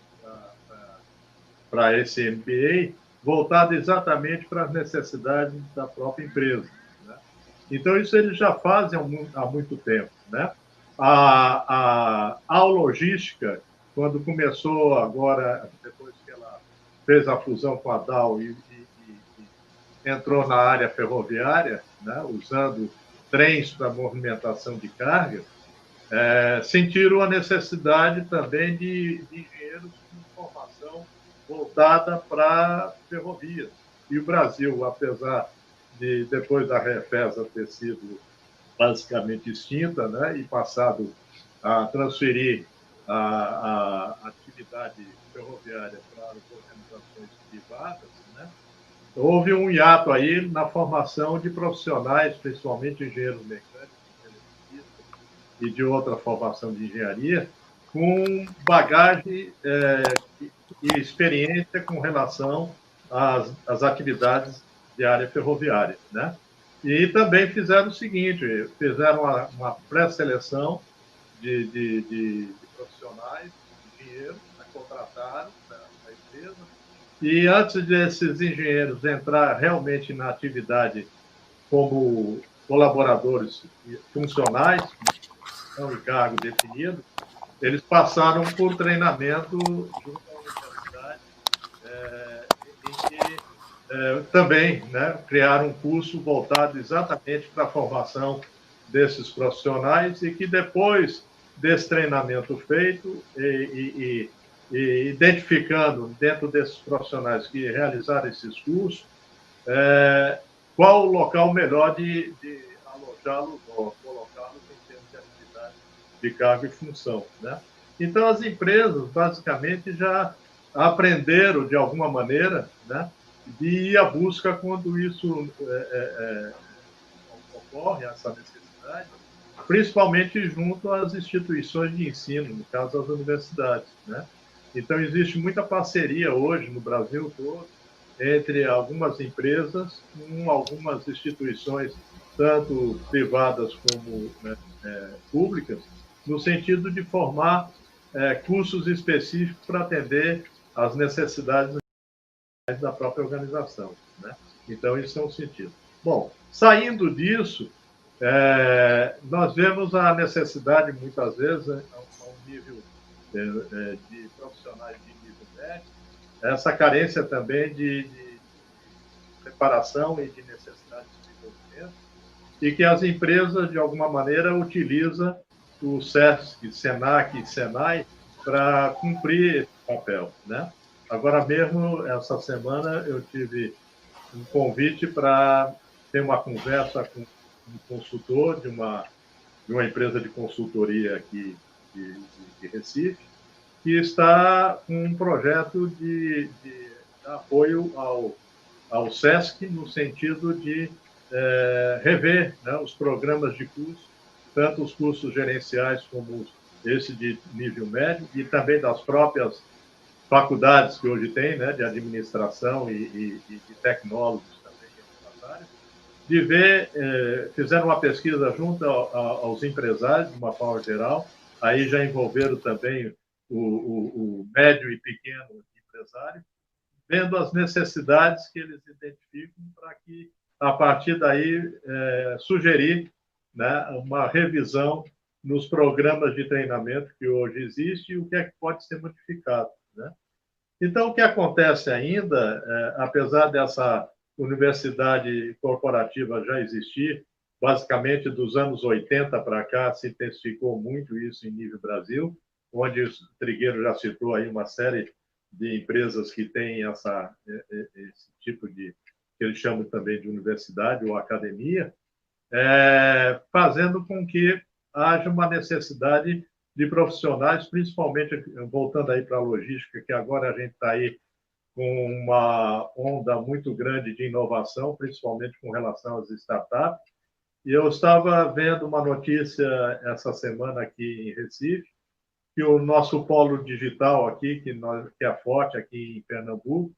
para esse MBA, voltado exatamente para as necessidades da própria empresa, né? Então, isso eles já fazem há muito tempo, né? A logística, quando começou agora, depois que ela fez a fusão com a Dow e entrou na área ferroviária, né, usando trens para movimentação de carga, sentiram a necessidade também de engenheiros com formação voltada para ferrovias. E o Brasil, apesar de, depois da Refesa ter sido basicamente extinta, né, e passado a transferir a atividade ferroviária para as organizações privadas, né, houve um hiato aí na formação de profissionais, principalmente engenheiros mecânicos, eletricistas e de outra formação de engenharia, com bagagem e experiência com relação às atividades de área ferroviária, né? E também fizeram o seguinte, fizeram uma pré-seleção de profissionais, de engenheiros, contrataram a empresa, e antes desses engenheiros entrar realmente na atividade como colaboradores funcionais, não em cargo definido, eles passaram por treinamento junto à universidade, em que também, né, criaram um curso voltado exatamente para a formação desses profissionais e que depois desse treinamento feito e identificando dentro desses profissionais que realizaram esses cursos, qual o local melhor de alojá-los ou colocá-los em termos de atividade de cargo e função, né? Então, as empresas, basicamente, já aprenderam, de alguma maneira, né, de ir à busca quando isso ocorre, essa necessidade, principalmente junto às instituições de ensino, no caso, as universidades, né? Então, existe muita parceria hoje no Brasil todo entre algumas empresas com algumas instituições, tanto privadas como públicas, no sentido de formar cursos específicos para atender às necessidades da própria organização, né? Então, isso é um sentido. Bom, saindo disso, nós vemos a necessidade, muitas vezes, a um nível de profissionais de nível médio, essa carência também de preparação e de necessidade de desenvolvimento, e que as empresas, de alguma maneira, utilizam o SESC, SENAC e SENAI para cumprir esse papel, né? Agora mesmo, essa semana, eu tive um convite para ter uma conversa com um consultor de uma empresa de consultoria aqui de Recife, que está com um projeto de apoio ao SESC, no sentido de rever, né, os programas de curso, tanto os cursos gerenciais como esse de nível médio, e também das próprias faculdades que hoje tem, né, de administração e de tecnólogos também em outras áreas, de ver, fizeram uma pesquisa junto aos empresários, de uma forma geral, aí já envolveram também o médio e pequeno empresário, vendo as necessidades que eles identificam para que, a partir daí, sugerir, né, uma revisão nos programas de treinamento que hoje existe e o que é que pode ser modificado, né? Então, o que acontece ainda, apesar dessa universidade corporativa já existir, basicamente dos anos 80 para cá, se intensificou muito isso em nível Brasil, onde o Trigueiro já citou aí uma série de empresas que têm esse tipo de, que eles chamam também de universidade ou academia, fazendo com que haja uma necessidade de profissionais, principalmente voltando aí para a logística, que agora a gente está aí com uma onda muito grande de inovação, principalmente com relação às startups. E eu estava vendo uma notícia essa semana aqui em Recife, que o nosso polo digital aqui, que é forte aqui em Pernambuco,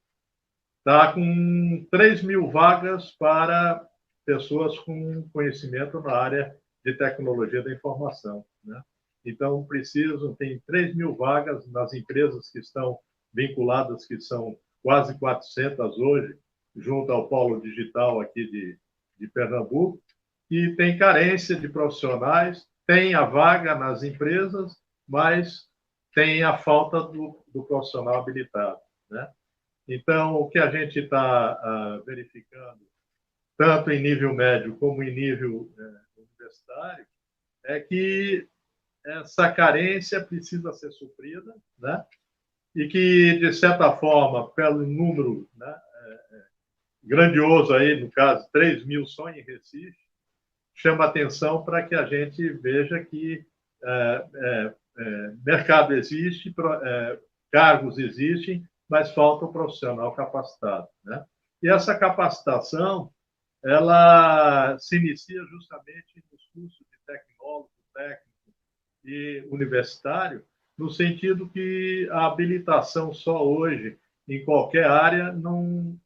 está com 3.000 vagas para pessoas com conhecimento na área de tecnologia da informação, né? Então, tem 3.000 vagas nas empresas que estão vinculadas, que são quase 400 hoje, junto ao polo digital aqui de Pernambuco, e tem carência de profissionais, tem a vaga nas empresas, mas tem a falta do profissional habilitado, né? Então, o que a gente está verificando, tanto em nível médio como em nível universitário, é que essa carência precisa ser suprida, né? E que, de certa forma, pelo número, né, grandioso aí, no caso, 3.000 só em Recife, chama atenção para que a gente veja que mercado existe, cargos existem, mas falta o profissional capacitado, né? E essa capacitação, ela se inicia justamente nos cursos de tecnólogo, técnico e universitário, no sentido que a habilitação só hoje, em qualquer área, não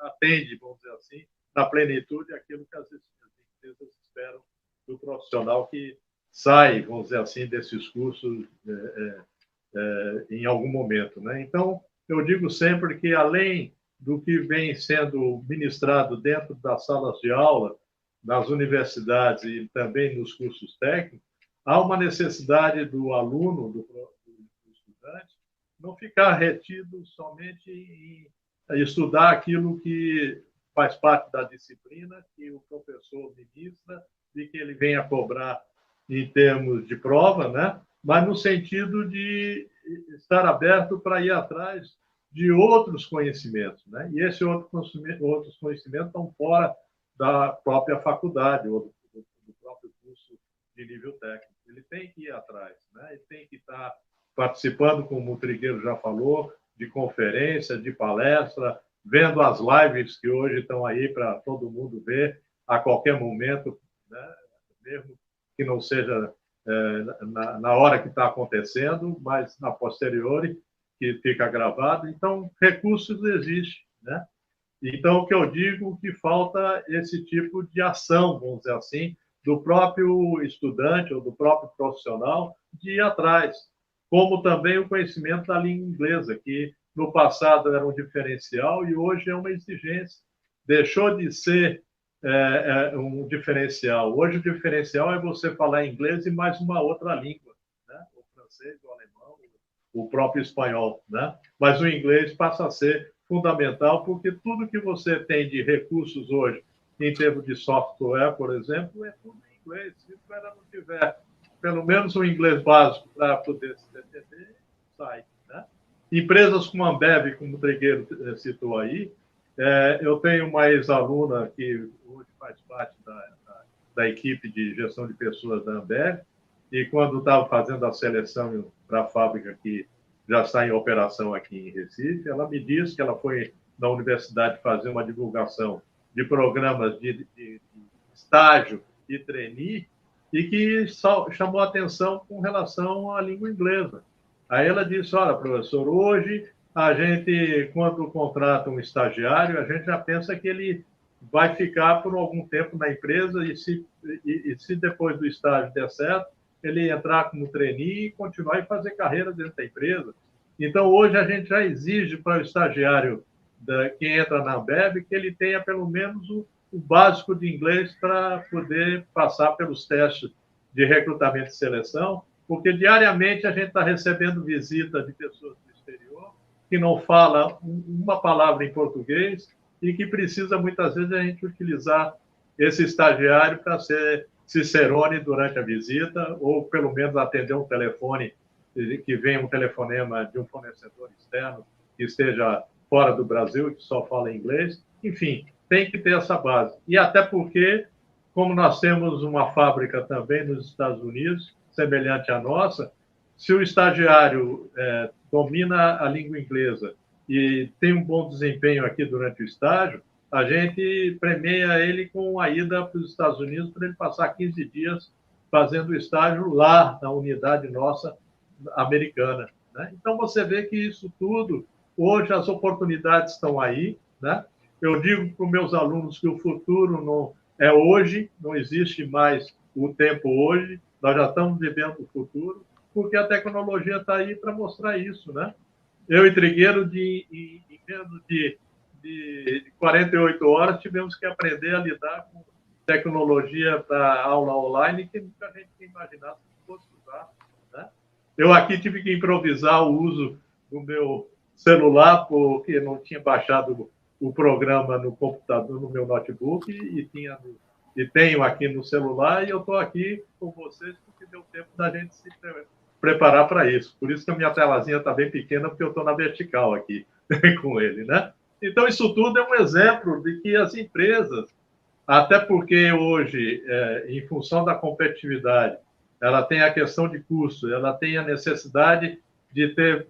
atende, vamos dizer assim, na plenitude aquilo que as empresas esperam do profissional que sai, vamos dizer assim, desses cursos em algum momento, né? Então, eu digo sempre que, além do que vem sendo ministrado dentro das salas de aula, nas universidades e também nos cursos técnicos, há uma necessidade do aluno, do estudante, não ficar retido somente em estudar aquilo que faz parte da disciplina, que o professor ministra, e que ele venha cobrar em termos de prova, né? Mas no sentido de estar aberto para ir atrás de outros conhecimentos, né? E esses outros conhecimentos estão fora da própria faculdade ou do próprio curso de nível técnico. Ele tem que ir atrás, né? Ele tem que estar participando, como o Trigueiro já falou, de conferência, de palestra, vendo as lives que hoje estão aí para todo mundo ver a qualquer momento, né? Mesmo que não seja na hora que está acontecendo, mas na posteriori, que fica gravado. Então, recursos existem, né? Então, o que eu digo que falta esse tipo de ação, vamos dizer assim, do próprio estudante ou do próprio profissional de ir atrás, como também o conhecimento da língua inglesa, que no passado era um diferencial e hoje é uma exigência. Deixou de ser um diferencial. Hoje o diferencial é você falar inglês e mais uma outra língua, né? O francês, o alemão, o próprio espanhol, né? Mas o inglês passa a ser fundamental, porque tudo que você tem de recursos hoje, em termos de software, por exemplo, é tudo em inglês. Se o cara não tiver pelo menos um inglês básico para poder se defender, sai, né? Empresas como a Ambev, como o Trigueiro citou aí, eu tenho uma ex-aluna que hoje faz parte da equipe de gestão de pessoas da Ambev, e quando estava fazendo a seleção para a fábrica que já está em operação aqui em Recife. Ela me disse que ela foi na universidade fazer uma divulgação de programas de estágio e trainee e que chamou a atenção com relação à língua inglesa. Aí ela disse, olha, professor, hoje a gente, quando contrata um estagiário, a gente já pensa que ele vai ficar por algum tempo na empresa e se depois do estágio der certo, ele entrar como trainee e continuar e fazer carreira dentro da empresa. Então, hoje a gente já exige para o estagiário que entra na Ambev que ele tenha pelo menos o básico de inglês para poder passar pelos testes de recrutamento e seleção, porque diariamente a gente está recebendo visita de pessoas do exterior que não falam uma palavra em português e que precisa, muitas vezes, a gente utilizar esse estagiário para ser cicerone durante a visita, ou pelo menos atender um telefone, que venha um telefonema de um fornecedor externo que esteja fora do Brasil e que só fala inglês. Enfim, tem que ter essa base. E até porque, como nós temos uma fábrica também nos Estados Unidos, semelhante à nossa, se o estagiário domina a língua inglesa e tem um bom desempenho aqui durante o estágio, a gente premia ele com a ida para os Estados Unidos para ele passar 15 dias fazendo o estágio lá na unidade nossa americana, né? Então, você vê que isso tudo, hoje as oportunidades estão aí, né? Eu digo para os meus alunos que o futuro não é hoje, não existe mais o tempo hoje, nós já estamos vivendo o futuro, porque a tecnologia está aí para mostrar isso, né? Eu e Trigueiro, em menos de 48 horas, tivemos que aprender a lidar com tecnologia para aula online que nunca a gente tinha imaginado que fosse usar, né? Eu aqui tive que improvisar o uso do meu celular, porque não tinha baixado o programa no computador, no meu notebook, e tenho aqui no celular, e eu estou aqui com vocês porque deu tempo da gente se preparar para isso. Por isso que a minha telazinha está bem pequena, porque eu estou na vertical aqui com ele, né? Então, isso tudo é um exemplo de que as empresas, até porque hoje, em função da competitividade, ela tem a questão de custo, ela tem a necessidade de ter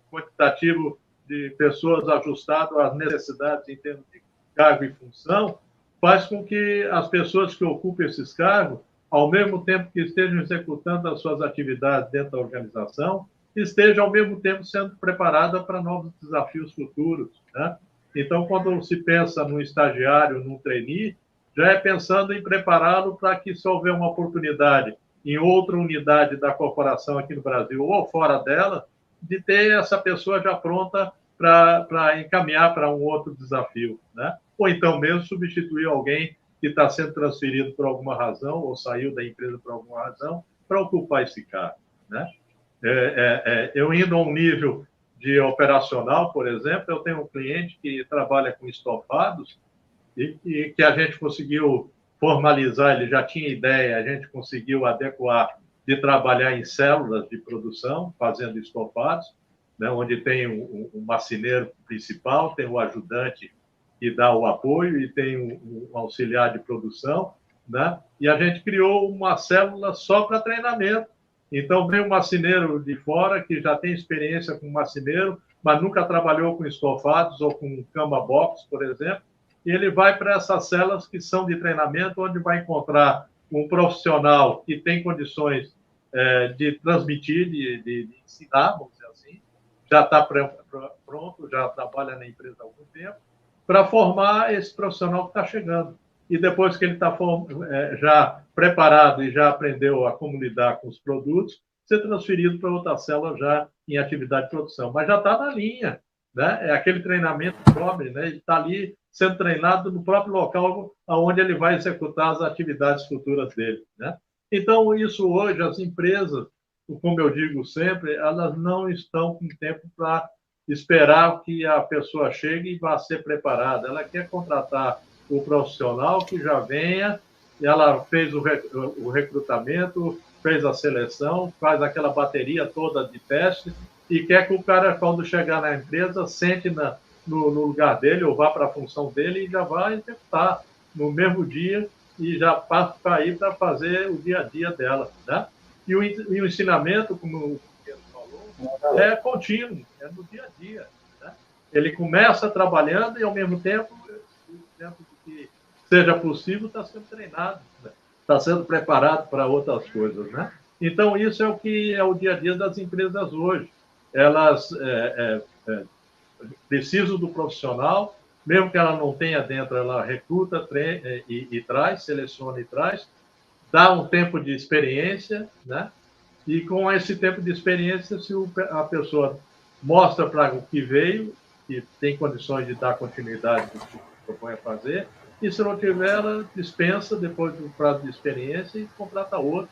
quantitativo de pessoas ajustado às necessidades em termos de cargo e função, faz com que as pessoas que ocupem esses cargos, ao mesmo tempo que estejam executando as suas atividades dentro da organização, estejam, ao mesmo tempo, sendo preparada para novos desafios futuros, né? Então, quando se pensa num estagiário, num trainee, já é pensando em prepará-lo para que, se houver uma oportunidade em outra unidade da corporação aqui no Brasil ou fora dela, de ter essa pessoa já pronta para encaminhar para um outro desafio, né? Ou então mesmo substituir alguém que está sendo transferido por alguma razão ou saiu da empresa por alguma razão para ocupar esse cargo, né? Eu indo a um nível de operacional, por exemplo, eu tenho um cliente que trabalha com estofados e que a gente conseguiu formalizar, ele já tinha ideia, a gente conseguiu adequar de trabalhar em células de produção, fazendo estofados, né, onde tem um marceneiro principal, tem o ajudante que dá o apoio e tem um auxiliar de produção, né? E a gente criou uma célula só para treinamento. Então, vem um marceneiro de fora que já tem experiência com marceneiro, mas nunca trabalhou com estofados ou com cama box, por exemplo, e ele vai para essas células que são de treinamento, onde vai encontrar um profissional que tem condições de transmitir, de ensinar, vamos dizer assim, já está pronto, já trabalha na empresa há algum tempo, para formar esse profissional que está chegando. E depois que ele está já preparado e já aprendeu a como lidar com os produtos, ser transferido para outra célula já em atividade de produção. Mas já está na linha, né? É aquele treinamento pobre, né? Ele está ali sendo treinado no próprio local onde ele vai executar as atividades futuras dele, né? Então, isso hoje, as empresas, como eu digo sempre, elas não estão com tempo para esperar que a pessoa chegue e vá ser preparada. Ela quer contratar o profissional que já venha, ela fez o recrutamento, fez a seleção, faz aquela bateria toda de teste e quer que o cara, quando chegar na empresa, sente no lugar dele ou vá para a função dele e já vai executar no mesmo dia e já passa para ir para fazer o dia a dia dela, né? E o ensinamento, como o Pedro falou, é contínuo, é no dia a dia. Né? Ele começa trabalhando e, ao mesmo tempo, o tempo que seja possível, está sendo treinado, né? Está sendo preparado para outras coisas. Né? Então, isso é o que é o dia a dia das empresas hoje. Elas precisam do profissional, mesmo que ela não tenha dentro, ela recruta e traz, seleciona e traz, dá um tempo de experiência, né? E com esse tempo de experiência, se a pessoa mostra para o que veio, que tem condições de dar continuidade do que propõe a fazer, e se não tiver, ela dispensa depois do prazo de experiência e contrata outro.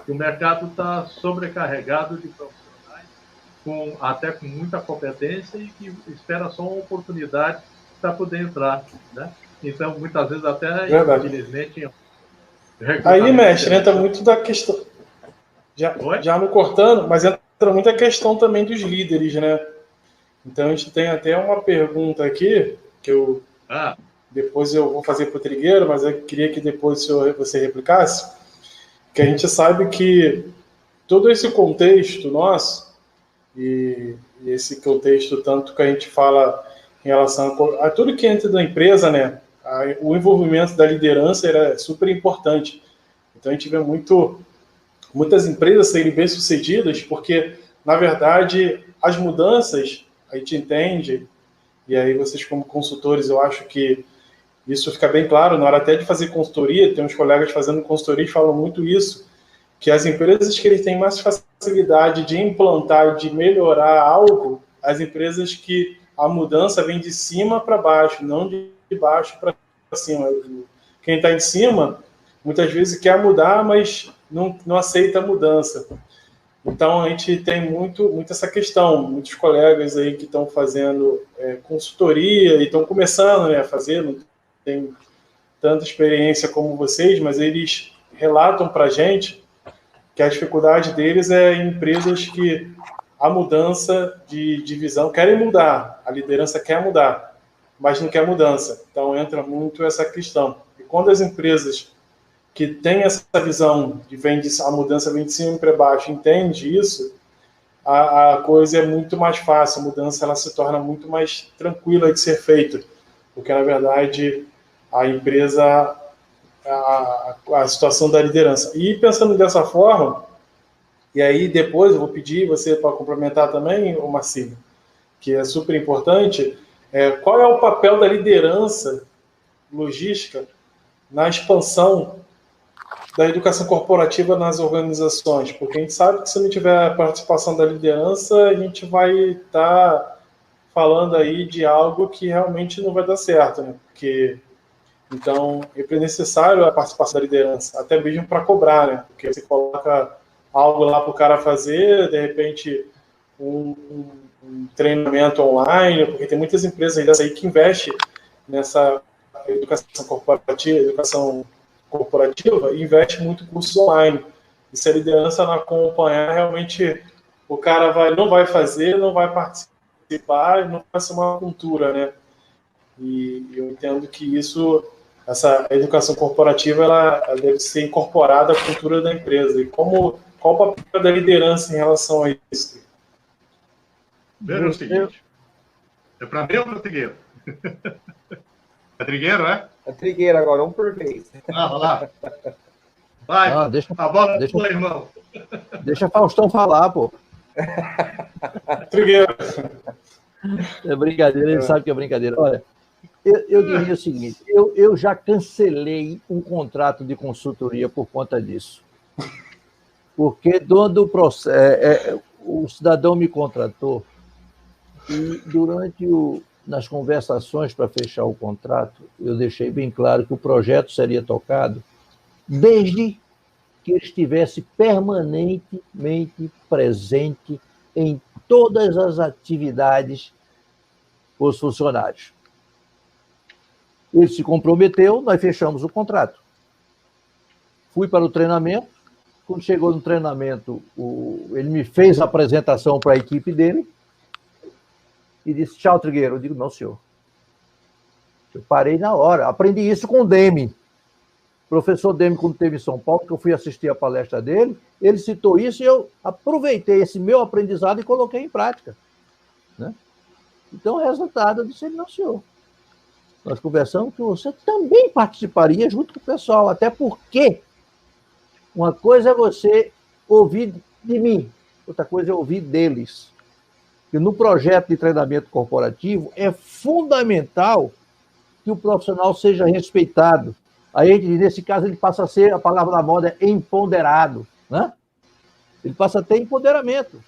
O mercado está sobrecarregado de profissionais, até com muita competência, e que espera só uma oportunidade para poder entrar. Né? Então, muitas vezes, até, infelizmente... Aí, mestre, entra muito da questão... Já me cortando, mas entra muito a questão também dos líderes, né? Então, a gente tem até uma pergunta aqui, que depois eu vou fazer para o Trigueiro, mas eu queria que depois você replicasse, que a gente sabe que todo esse contexto nosso, e esse contexto tanto que a gente fala em relação a tudo que entra da empresa, né? O envolvimento da liderança era super importante. Então, a gente vê muitas empresas serem bem-sucedidas porque, na verdade, as mudanças, a gente entende, e aí vocês como consultores, eu acho que isso fica bem claro, na hora até de fazer consultoria, tem uns colegas fazendo consultoria e falam muito isso, que as empresas que eles têm mais facilidade de implantar e de melhorar algo, as empresas que a mudança vem de cima para baixo, não de baixo para cima. Quem está em cima, muitas vezes quer mudar, mas não aceita a mudança. Então, a gente tem muito essa questão. Muitos colegas aí que estão fazendo consultoria e estão começando, né, a fazer, não tem tanta experiência como vocês, mas eles relatam para a gente que a dificuldade deles é em empresas que a mudança de visão querem mudar, a liderança quer mudar, mas não quer mudança. Então, entra muito essa questão. E quando as empresas que tem essa visão de a mudança vem de cima para baixo, entende isso, a coisa é muito mais fácil, a mudança ela se torna muito mais tranquila de ser feita, porque, na verdade, a empresa, a situação da liderança. E pensando dessa forma, e aí depois eu vou pedir você para complementar também, Marcinho, que é super importante, qual é o papel da liderança logística na expansão da educação corporativa nas organizações, porque a gente sabe que se não tiver a participação da liderança, a gente vai estar falando aí de algo que realmente não vai dar certo, né? Porque, então, é necessário a participação da liderança, até mesmo para cobrar, né? Porque você coloca algo lá para o cara fazer, de repente, um treinamento online, porque tem muitas empresas aí que investem nessa educação corporativa e investe muito em cursos online. E se a liderança não acompanhar, realmente o cara não vai fazer, não vai participar, não vai ser uma cultura, né? E eu entendo que essa educação corporativa, ela deve ser incorporada à cultura da empresa. E qual o papel da liderança em relação a isso? Veja o seguinte, é para mim ou para o Trigueiro? É Trigueiro, é? É Trigueiro agora, um por vez. Vai lá. Vai, a bola é tua, irmão. Deixa Faustão falar, pô. Trigueiro. É brincadeira, ele sabe que é brincadeira. Olha, eu diria o seguinte, eu já cancelei um contrato de consultoria por conta disso. Porque o cidadão me contratou e nas conversações para fechar o contrato, eu deixei bem claro que o projeto seria tocado desde que ele estivesse permanentemente presente em todas as atividades com os funcionários. Ele se comprometeu, nós fechamos o contrato. Fui para o treinamento, quando chegou no treinamento, ele me fez a apresentação para a equipe dele, e disse, tchau, Trigueiro. Eu digo, não, senhor. Eu parei na hora. Aprendi isso com o Demi. O professor Demi, quando esteve em São Paulo, que eu fui assistir a palestra dele, ele citou isso e eu aproveitei esse meu aprendizado e coloquei em prática, né? Então, o resultado eu disse, não, senhor. Nós conversamos que você também participaria junto com o pessoal, até porque uma coisa é você ouvir de mim, outra coisa é ouvir deles. E no projeto de treinamento corporativo é fundamental que o profissional seja respeitado. Aí, nesse caso, ele passa a ser, a palavra da moda é empoderado, né? Ele passa a ter empoderamento.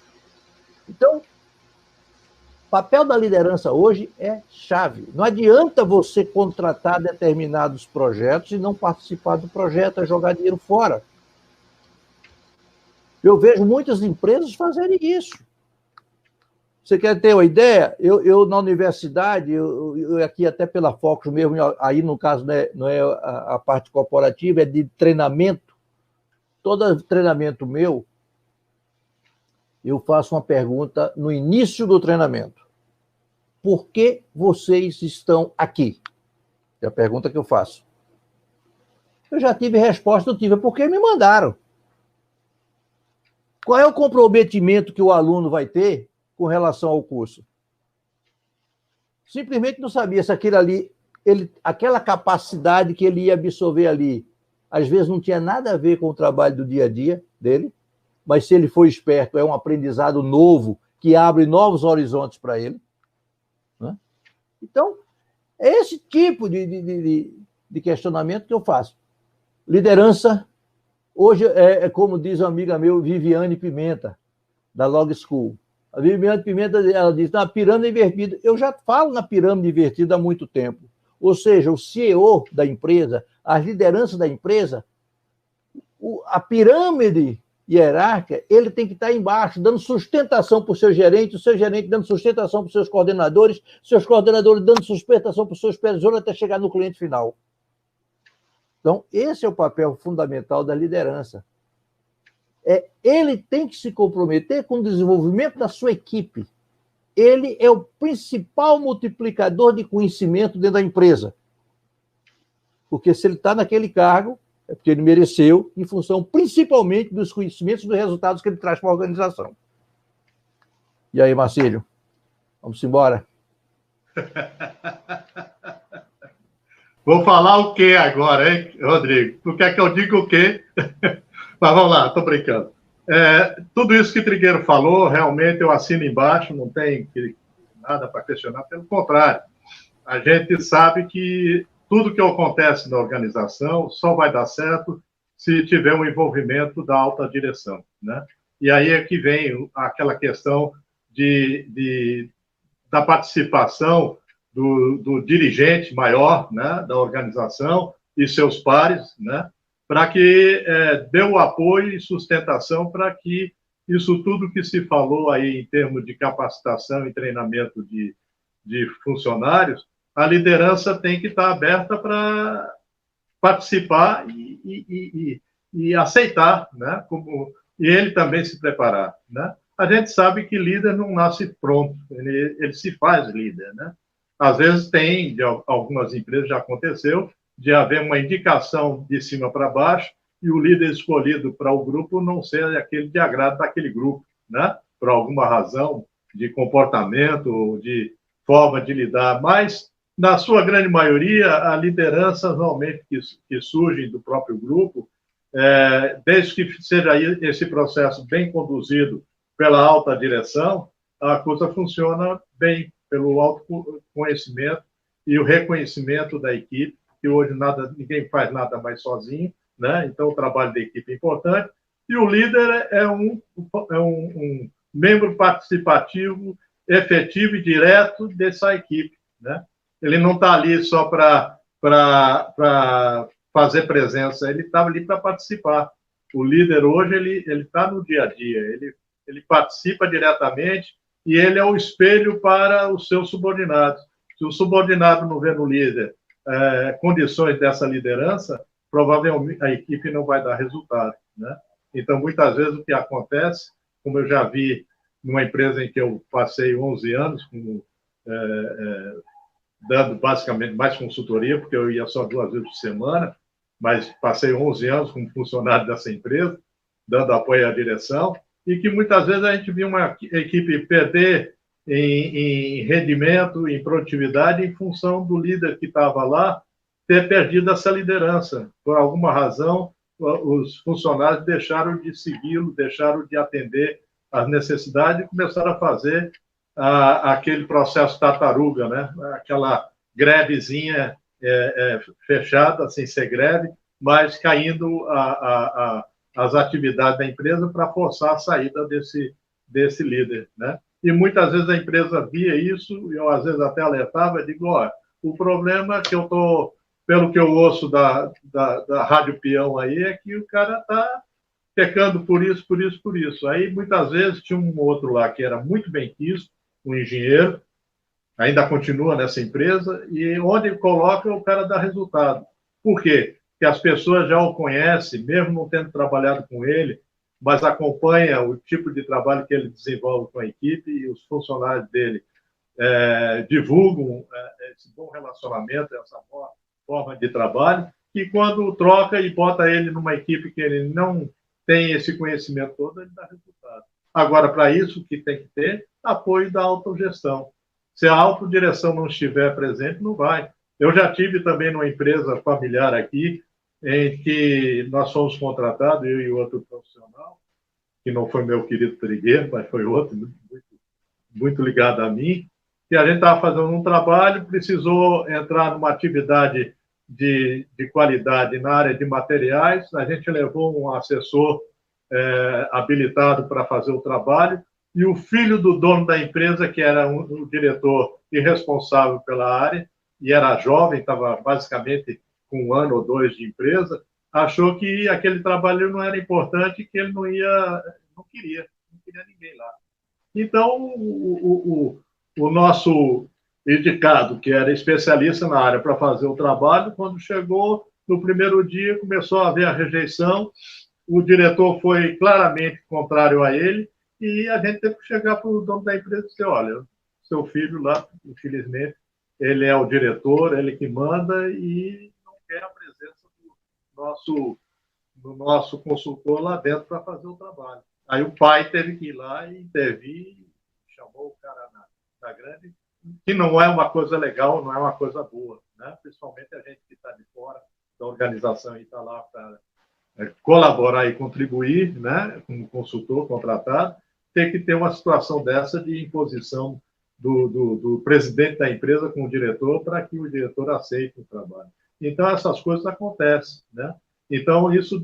Então, o papel da liderança hoje é chave. Não adianta você contratar determinados projetos e não participar do projeto, é jogar dinheiro fora. Eu vejo muitas empresas fazerem isso. Você quer ter uma ideia? Eu na universidade, eu aqui até pela Focus mesmo, aí no caso não é a parte corporativa, é de treinamento. Todo treinamento meu, eu faço uma pergunta no início do treinamento. Por que vocês estão aqui? É a pergunta que eu faço. Eu já tive resposta, eu tive, porque me mandaram. Qual é o comprometimento que o aluno vai ter com relação ao curso? Simplesmente não sabia se aquilo ali, aquela capacidade que ele ia absorver ali, às vezes não tinha nada a ver com o trabalho do dia a dia dele, mas se ele for esperto, é um aprendizado novo que abre novos horizontes para ele, né? Então, é esse tipo de questionamento que eu faço. Liderança, hoje, é como diz uma amiga meu, Viviane Pimenta, da Log School. A Viviane Pimenta, ela diz, na pirâmide invertida. Eu já falo na pirâmide invertida há muito tempo. Ou seja, o CEO da empresa, as lideranças da empresa, a pirâmide hierárquica, ele tem que estar embaixo, dando sustentação para o seu gerente, o seu gerente dando sustentação para os seus coordenadores, seus coordenadores dando sustentação para os seus supervisores até chegar no cliente final. Então, esse é o papel fundamental da liderança. Ele tem que se comprometer com o desenvolvimento da sua equipe. Ele é o principal multiplicador de conhecimento dentro da empresa. Porque se ele está naquele cargo, é porque ele mereceu, em função principalmente dos conhecimentos e dos resultados que ele traz para a organização. E aí, Marcílio? Vamos embora? Vou falar o quê agora, hein, Rodrigo? Tu quer que eu diga o quê? Mas vamos lá, estou brincando. Tudo isso que o Trigueiro falou, realmente eu assino embaixo, não tem nada para questionar, pelo contrário. A gente sabe que tudo que acontece na organização só vai dar certo se tiver um envolvimento da alta direção, né? E aí é que vem aquela questão da participação do dirigente maior, né, da organização e seus pares, né, para que dê o apoio e sustentação para que isso tudo que se falou aí em termos de capacitação e treinamento de funcionários, a liderança tem que estar aberta para participar e aceitar, né, e ele também se preparar, né? A gente sabe que líder não nasce pronto, ele se faz líder, né? Às vezes tem, de algumas empresas já aconteceu, de haver uma indicação de cima para baixo e o líder escolhido para o grupo não ser aquele de agrado daquele grupo, né? Por alguma razão de comportamento ou de forma de lidar. Mas, na sua grande maioria, a liderança, normalmente, que surge do próprio grupo, desde que seja esse processo bem conduzido pela alta direção, a coisa funciona bem, pelo autoconhecimento e o reconhecimento da equipe, que hoje ninguém faz nada mais sozinho, né? Então o trabalho da equipe é importante, e o líder é um membro participativo, efetivo e direto dessa equipe, né? Ele não está ali só para fazer presença, ele está ali para participar. O líder hoje, ele está no dia a dia, ele participa diretamente e ele é o espelho para os seus subordinados. Se o subordinado não vê no líder condições dessa liderança, provavelmente a equipe não vai dar resultado, né? Então, muitas vezes o que acontece, como eu já vi numa empresa em que eu passei 11 anos, dando basicamente mais consultoria, porque eu ia só 2 vezes por semana, mas passei 11 anos como funcionário dessa empresa, dando apoio à direção, e que muitas vezes a gente via uma equipe perder em rendimento, em produtividade, em função do líder que estava lá ter perdido essa liderança. Por alguma razão, os funcionários deixaram de segui-lo, deixaram de atender às necessidades e começaram a fazer aquele processo tartaruga, né? Aquela grevezinha fechada, sem ser greve, mas caindo as atividades da empresa para forçar a saída desse líder, né? E muitas vezes a empresa via isso, e eu às vezes até alertava, digo, olha, o problema que eu estou, pelo que eu ouço da Rádio Peão aí, é que o cara está pecando por isso, por isso, por isso. Aí muitas vezes tinha um outro lá que era muito bem quisto, um engenheiro, ainda continua nessa empresa, e onde ele coloca, o cara dá resultado. Por quê? Porque as pessoas já o conhecem, mesmo não tendo trabalhado com ele, mas acompanha o tipo de trabalho que ele desenvolve com a equipe, e os funcionários dele divulgam esse bom relacionamento, essa boa forma de trabalho, que quando troca e bota ele numa equipe que ele não tem esse conhecimento todo, ele dá resultado. Agora, para isso, o que tem que ter? Apoio da autogestão. Se a autodireção não estiver presente, não vai. Eu já tive também numa empresa familiar aqui, em que nós fomos contratados, eu e outro profissional, que não foi meu querido Trigueiro, mas foi outro, muito ligado a mim, que a gente estava fazendo um trabalho, precisou entrar numa atividade de qualidade na área de materiais, a gente levou um assessor habilitado para fazer o trabalho, e o filho do dono da empresa, que era o diretor e responsável pela área, e era jovem, estava basicamente com 1 ano ou 2 de empresa, achou que aquele trabalho não era importante, que ele não queria ninguém lá. Então, o nosso indicado, que era especialista na área para fazer o trabalho, quando chegou no primeiro dia, começou a haver a rejeição, o diretor foi claramente contrário a ele, e a gente teve que chegar para o dono da empresa e dizer, olha, seu filho lá, infelizmente, ele é o diretor, ele que manda, e não quer a presença do nosso consultor lá dentro para fazer o trabalho. Aí o pai teve que ir lá e intervir, chamou o cara na grande, que não é uma coisa legal, não é uma coisa boa, né? Principalmente a gente que está de fora da organização e está lá para colaborar e contribuir, né? Como consultor contratado, tem que ter uma situação dessa de imposição do presidente da empresa com o diretor para que o diretor aceite o trabalho. Então, essas coisas acontecem, né? Então, isso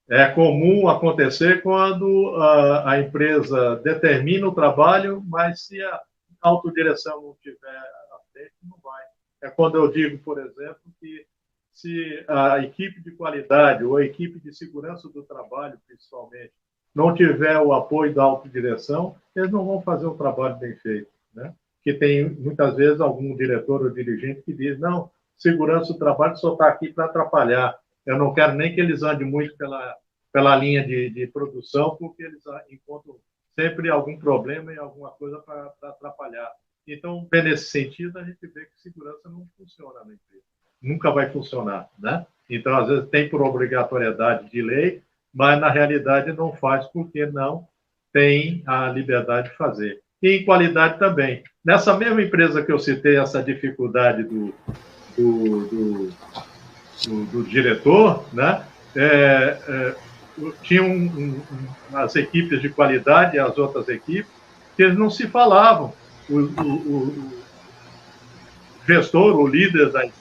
é comum acontecer quando a empresa determina o trabalho, mas se a autodireção não tiver à frente, não vai. É quando eu digo, por exemplo, que se a equipe de qualidade ou a equipe de segurança do trabalho, principalmente, não tiver o apoio da autodireção, eles não vão fazer um trabalho bem feito, né? Que tem, muitas vezes, algum diretor ou dirigente que diz, não, segurança do trabalho só está aqui para atrapalhar. Eu não quero nem que eles andem muito pela linha de produção, porque eles encontram sempre algum problema e alguma coisa para atrapalhar. Então, nesse sentido, a gente vê que segurança não funciona na empresa. Nunca vai funcionar, né? Então, às vezes, tem por obrigatoriedade de lei, mas, na realidade, não faz porque não tem a liberdade de fazer. E em qualidade também. Nessa mesma empresa que eu citei, essa dificuldade do diretor, né? Tinham as equipes de qualidade e as outras equipes que eles não se falavam. O gestor, o líder da equipe,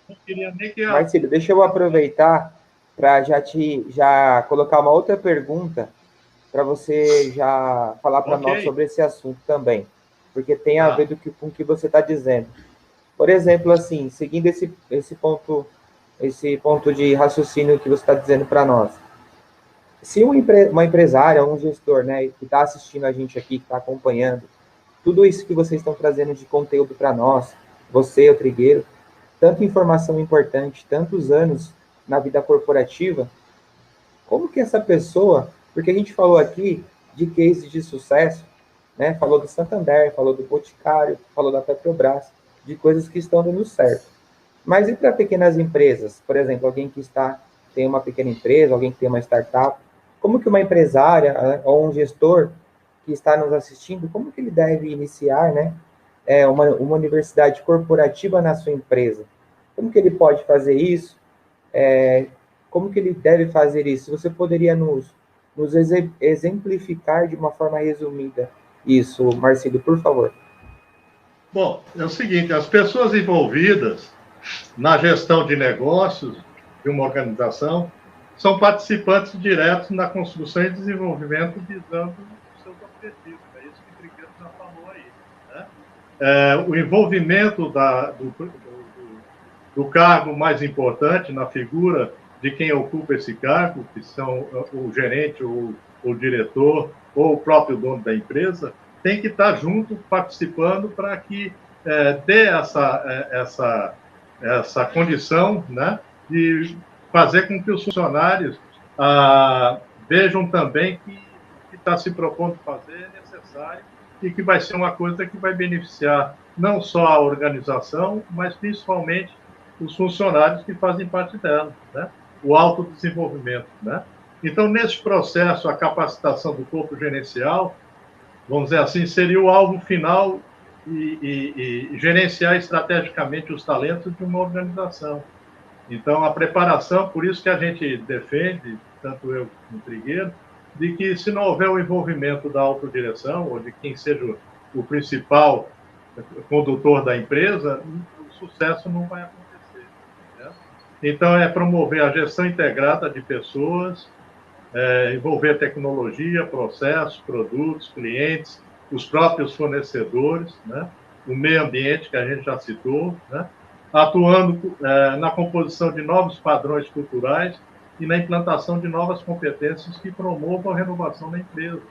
não queria nem que... Marcílio, deixa eu aproveitar para já colocar uma outra pergunta para você já falar para nós sobre esse assunto também, porque tem a ver com o que você está dizendo. Por exemplo, assim, seguindo esse ponto de raciocínio que você está dizendo para nós, se uma empresária, um gestor, né, que está assistindo a gente aqui, que está acompanhando, tudo isso que vocês estão trazendo de conteúdo para nós, você, o Trigueiro, tanta informação importante, tantos anos na vida corporativa, como que essa pessoa, porque a gente falou aqui de cases de sucesso, né, falou do Santander, falou do Boticário, falou da Petrobras, de coisas que estão dando certo. Mas e para pequenas empresas? Por exemplo, alguém que tem uma pequena empresa, alguém que tem uma startup, como que uma empresária ou um gestor que está nos assistindo, como que ele deve iniciar, né, uma universidade corporativa na sua empresa? Como que ele pode fazer isso? Como que ele deve fazer isso? Você poderia nos exemplificar de uma forma resumida isso, Marcílio, por favor. Bom, é o seguinte, as pessoas envolvidas na gestão de negócios de uma organização são participantes diretos na construção e desenvolvimento visando os seus objetivos. É isso que o Trigueiro já falou aí, né? O envolvimento do cargo mais importante na figura de quem ocupa esse cargo, que são o gerente, ou o diretor, ou o próprio dono da empresa, tem que estar junto, participando, para que dê essa condição, né, de fazer com que os funcionários vejam também que o que está se propondo fazer é necessário e que vai ser uma coisa que vai beneficiar não só a organização, mas principalmente os funcionários que fazem parte dela, né? O autodesenvolvimento, né? Então, nesse processo, a capacitação do corpo gerencial, vamos dizer assim, seria o alvo final e gerenciar estrategicamente os talentos de uma organização. Então, a preparação, por isso que a gente defende, tanto eu como o Trigueiro, de que se não houver o envolvimento da autodireção, ou de quem seja o principal condutor da empresa, o sucesso não vai acontecer, né? Então, é promover a gestão integrada de pessoas, envolver tecnologia, processos, produtos, clientes, os próprios fornecedores, né? O meio ambiente, que a gente já citou, né? Atuando na composição de novos padrões culturais e na implantação de novas competências que promovam a renovação da empresa.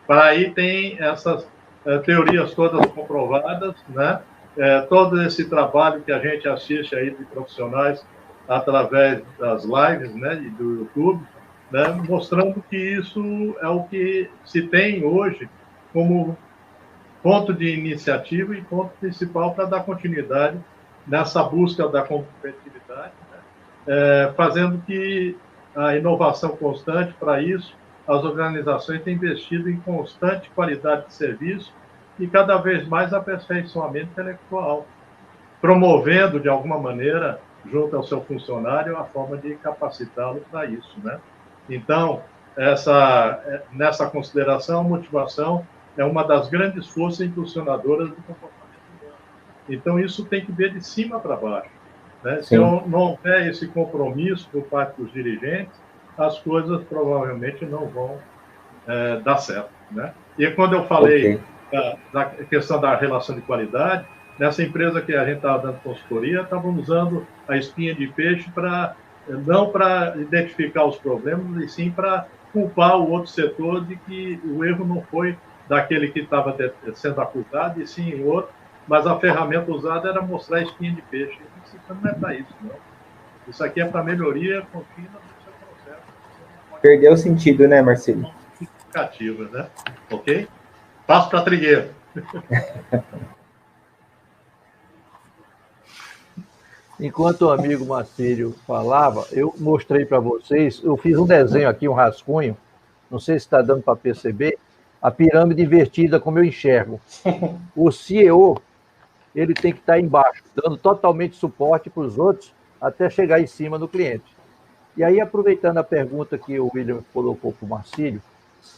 Para aí tem essas teorias todas comprovadas, né? Todo esse trabalho que a gente assiste aí de profissionais através das lives, né, e do YouTube, né, mostrando que isso é o que se tem hoje como ponto de iniciativa e ponto principal para dar continuidade nessa busca da competitividade, né, fazendo que a inovação constante, para isso, as organizações têm investido em constante qualidade de serviço e cada vez mais aperfeiçoamento intelectual, promovendo, de alguma maneira, junto ao seu funcionário, a forma de capacitá-lo para isso, né? Então, nessa consideração, a motivação é uma das grandes forças impulsionadoras do comportamento humano. Então, isso tem que ver de cima para baixo, né? Se não houver esse compromisso por parte dos dirigentes, as coisas provavelmente não vão dar certo, né? E quando eu falei da questão da relação de qualidade, nessa empresa que a gente estava dando consultoria, estavam usando a espinha de peixe não para identificar os problemas, e sim para culpar o outro setor de que o erro não foi daquele que estava sendo acusado, e sim o outro, mas a ferramenta usada era mostrar a espinha de peixe. Isso não é para isso, não. Isso aqui é para melhoria contínua do seu processo. Perdeu o sentido, né, Marcílio? Significativa, né? Ok? Passo para Trigueiro. Enquanto o amigo Marcílio falava, eu mostrei para vocês, eu fiz um desenho aqui, um rascunho, não sei se está dando para perceber, a pirâmide invertida como eu enxergo. O CEO, ele tem que estar embaixo, dando totalmente suporte para os outros, até chegar em cima do cliente. E aí, aproveitando a pergunta que o William colocou para o Marcílio,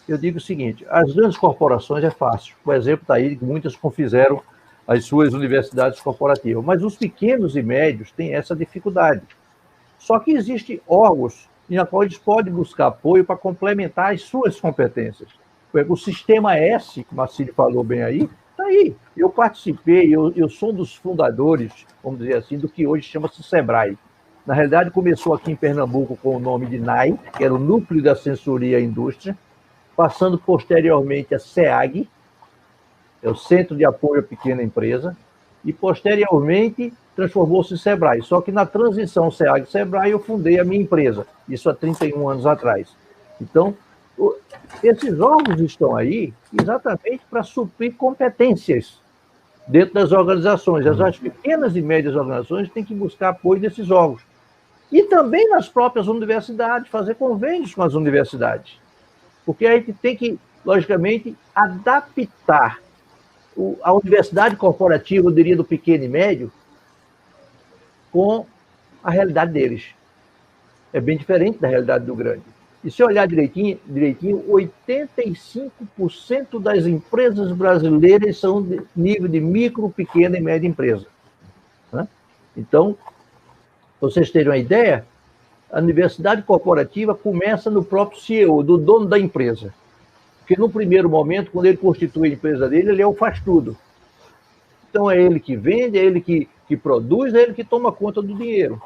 eu digo o seguinte, as grandes corporações é fácil, o exemplo está aí, muitas confizeram as suas universidades corporativas, mas os pequenos e médios têm essa dificuldade. Só que existem órgãos em qual eles podem buscar apoio para complementar as suas competências. O Sistema S, que o Marcílio falou bem aí, está aí. Eu participei, eu sou um dos fundadores, vamos dizer assim, do que hoje chama-se SEBRAE. Na realidade, começou aqui em Pernambuco com o nome de NAI, que era o Núcleo da Sensoria e Indústria, passando posteriormente a SEAG, é o Centro de Apoio à Pequena Empresa, e posteriormente transformou-se em SEBRAE. Só que na transição SEAG-SEBRAE eu fundei a minha empresa, isso há 31 anos atrás. Então, esses órgãos estão aí exatamente para suprir competências dentro das organizações. As pequenas e médias organizações têm que buscar apoio desses órgãos. E também nas próprias universidades, fazer convênios com as universidades. Porque a gente tem que, logicamente, adaptar a universidade corporativa, eu diria, do pequeno e médio, com a realidade deles. É bem diferente da realidade do grande. E se olhar direitinho, 85% das empresas brasileiras são de nível de micro, pequena e média empresa. Né? Então, para vocês terem uma ideia, a universidade corporativa começa no próprio CEO, do dono da empresa. Porque no primeiro momento, quando ele constitui a empresa dele, ele é o faz-tudo. Então é ele que vende, é ele que produz, é ele que toma conta do dinheiro.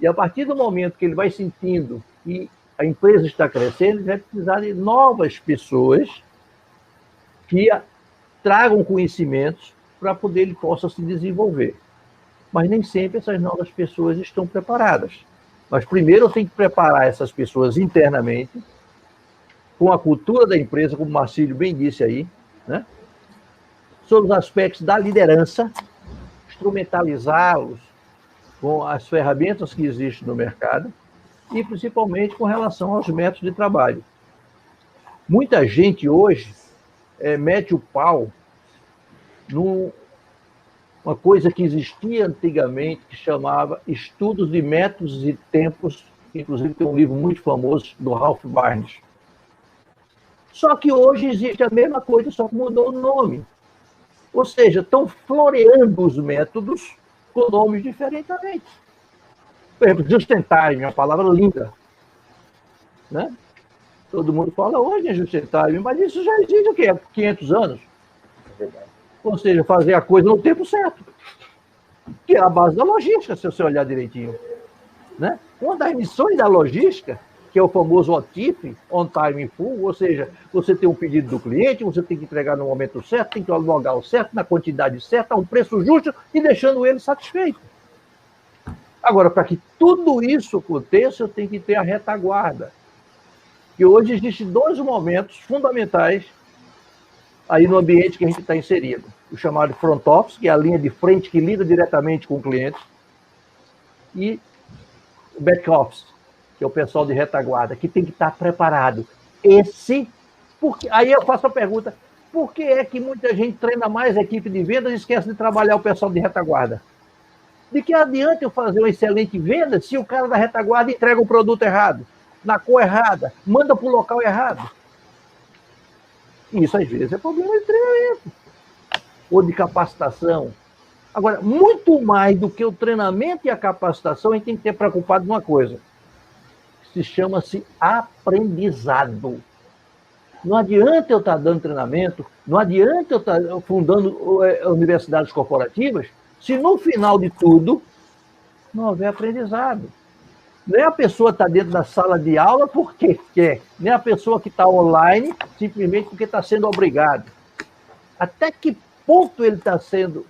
E a partir do momento que ele vai sentindo que a empresa está crescendo, ele vai precisar de novas pessoas que tragam conhecimentos para poder ele possa se desenvolver. Mas nem sempre essas novas pessoas estão preparadas. Mas primeiro eu tenho que preparar essas pessoas internamente, com a cultura da empresa, como o Marcílio bem disse aí, né? Sobre os aspectos da liderança, instrumentalizá-los com as ferramentas que existem no mercado e principalmente com relação aos métodos de trabalho. Muita gente hoje mete o pau numa coisa que existia antigamente, que chamava Estudos de Métodos e Tempos, que inclusive tem um livro muito famoso do Ralph Barnes. Só que hoje existe a mesma coisa, só que mudou o nome. Ou seja, estão floreando os métodos com nomes diferentemente. Por exemplo, just-in-time, uma palavra linda. Né? Todo mundo fala hoje em just-in-time, mas isso já existe o quê? Há 500 anos? Ou seja, fazer a coisa no tempo certo. Que é a base da logística, se você olhar direitinho. Né? Uma das missões da logística, que é o famoso OTIF, On Time in Full, ou seja, você tem um pedido do cliente, você tem que entregar no momento certo, tem que logar o certo, na quantidade certa, a um preço justo e deixando ele satisfeito. Agora, para que tudo isso aconteça, eu tenho que ter a retaguarda. E hoje existem dois momentos fundamentais aí no ambiente que a gente está inserido. O chamado front office, que é a linha de frente que lida diretamente com o cliente, e o back office, que é o pessoal de retaguarda, que tem que estar preparado. Aí eu faço a pergunta, por que é que muita gente treina mais a equipe de vendas e esquece de trabalhar o pessoal de retaguarda? De que adianta eu fazer uma excelente venda se o cara da retaguarda entrega o produto errado, na cor errada, manda para o local errado? Isso, às vezes, é problema de treinamento ou de capacitação. Agora, muito mais do que o treinamento e a capacitação, a gente tem que ter preocupado com uma coisa, que chama-se aprendizado. Não adianta eu estar dando treinamento, não adianta eu estar fundando universidades corporativas, se no final de tudo não houver aprendizado. Nem a pessoa está dentro da sala de aula porque quer, nem a pessoa que está online simplesmente porque está sendo obrigado. Até que ponto ele está sendo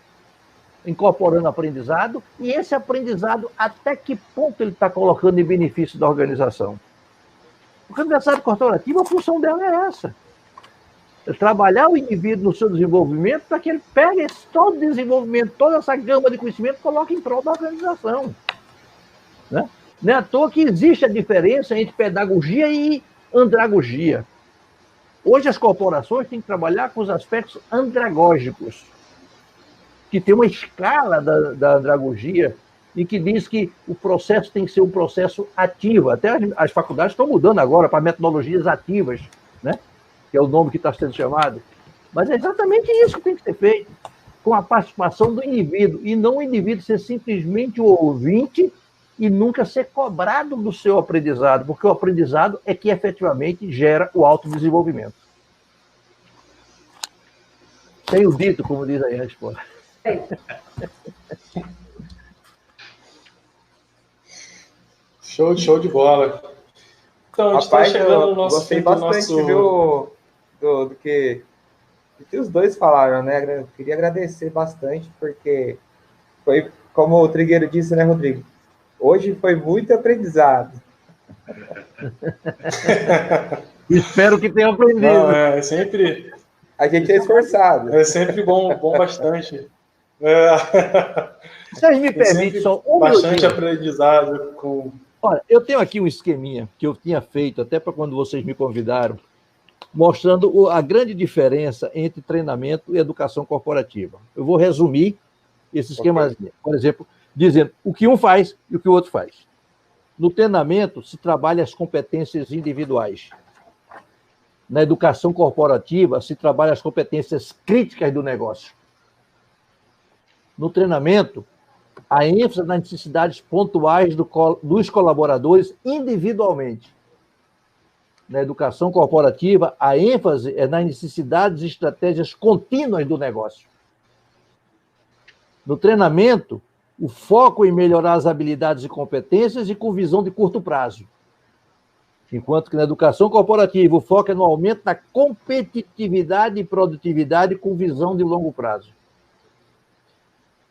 incorporando aprendizado e esse aprendizado até que ponto ele está colocando em benefício da organização? Porque a universidade corporativa, a função dela é essa. É trabalhar o indivíduo no seu desenvolvimento para que ele pegue todo o desenvolvimento, toda essa gama de conhecimento e coloque em prol da organização. Né? Não é à toa que existe a diferença entre pedagogia e andragogia. Hoje as corporações têm que trabalhar com os aspectos andragógicos, que tem uma escala da andragogia e que diz que o processo tem que ser um processo ativo. Até as faculdades estão mudando agora para metodologias ativas, né? Que é o nome que está sendo chamado. Mas é exatamente isso que tem que ser feito, com a participação do indivíduo, e não o indivíduo ser simplesmente o ouvinte e nunca ser cobrado do seu aprendizado, porque o aprendizado é que efetivamente gera o autodesenvolvimento. Tenho dito, como diz aí a resposta. Show de bola. Então, a gente está chegando no nosso gostei bastante, viu, do que os dois falaram, né? Eu queria agradecer bastante, porque foi, como o Trigueiro disse, né, Rodrigo? Hoje foi muito aprendizado. Espero que tenha aprendido. Não, sempre A gente é esforçado. É sempre bom bastante. Vocês me permitem só um bastante minutinho. Aprendizado com... Olha, eu tenho aqui um esqueminha que eu tinha feito até para quando vocês me convidaram, mostrando a grande diferença entre treinamento e educação corporativa. Eu vou resumir esse esquema, por exemplo, dizendo o que um faz e o que o outro faz. No treinamento, se trabalha as competências individuais. Na educação corporativa, se trabalha as competências críticas do negócio. No treinamento, a ênfase nas necessidades pontuais dos colaboradores individualmente. Na educação corporativa, a ênfase é nas necessidades e estratégias contínuas do negócio. No treinamento, o foco em melhorar as habilidades e competências e com visão de curto prazo. Enquanto que na educação corporativa, o foco é no aumento da competitividade e produtividade com visão de longo prazo.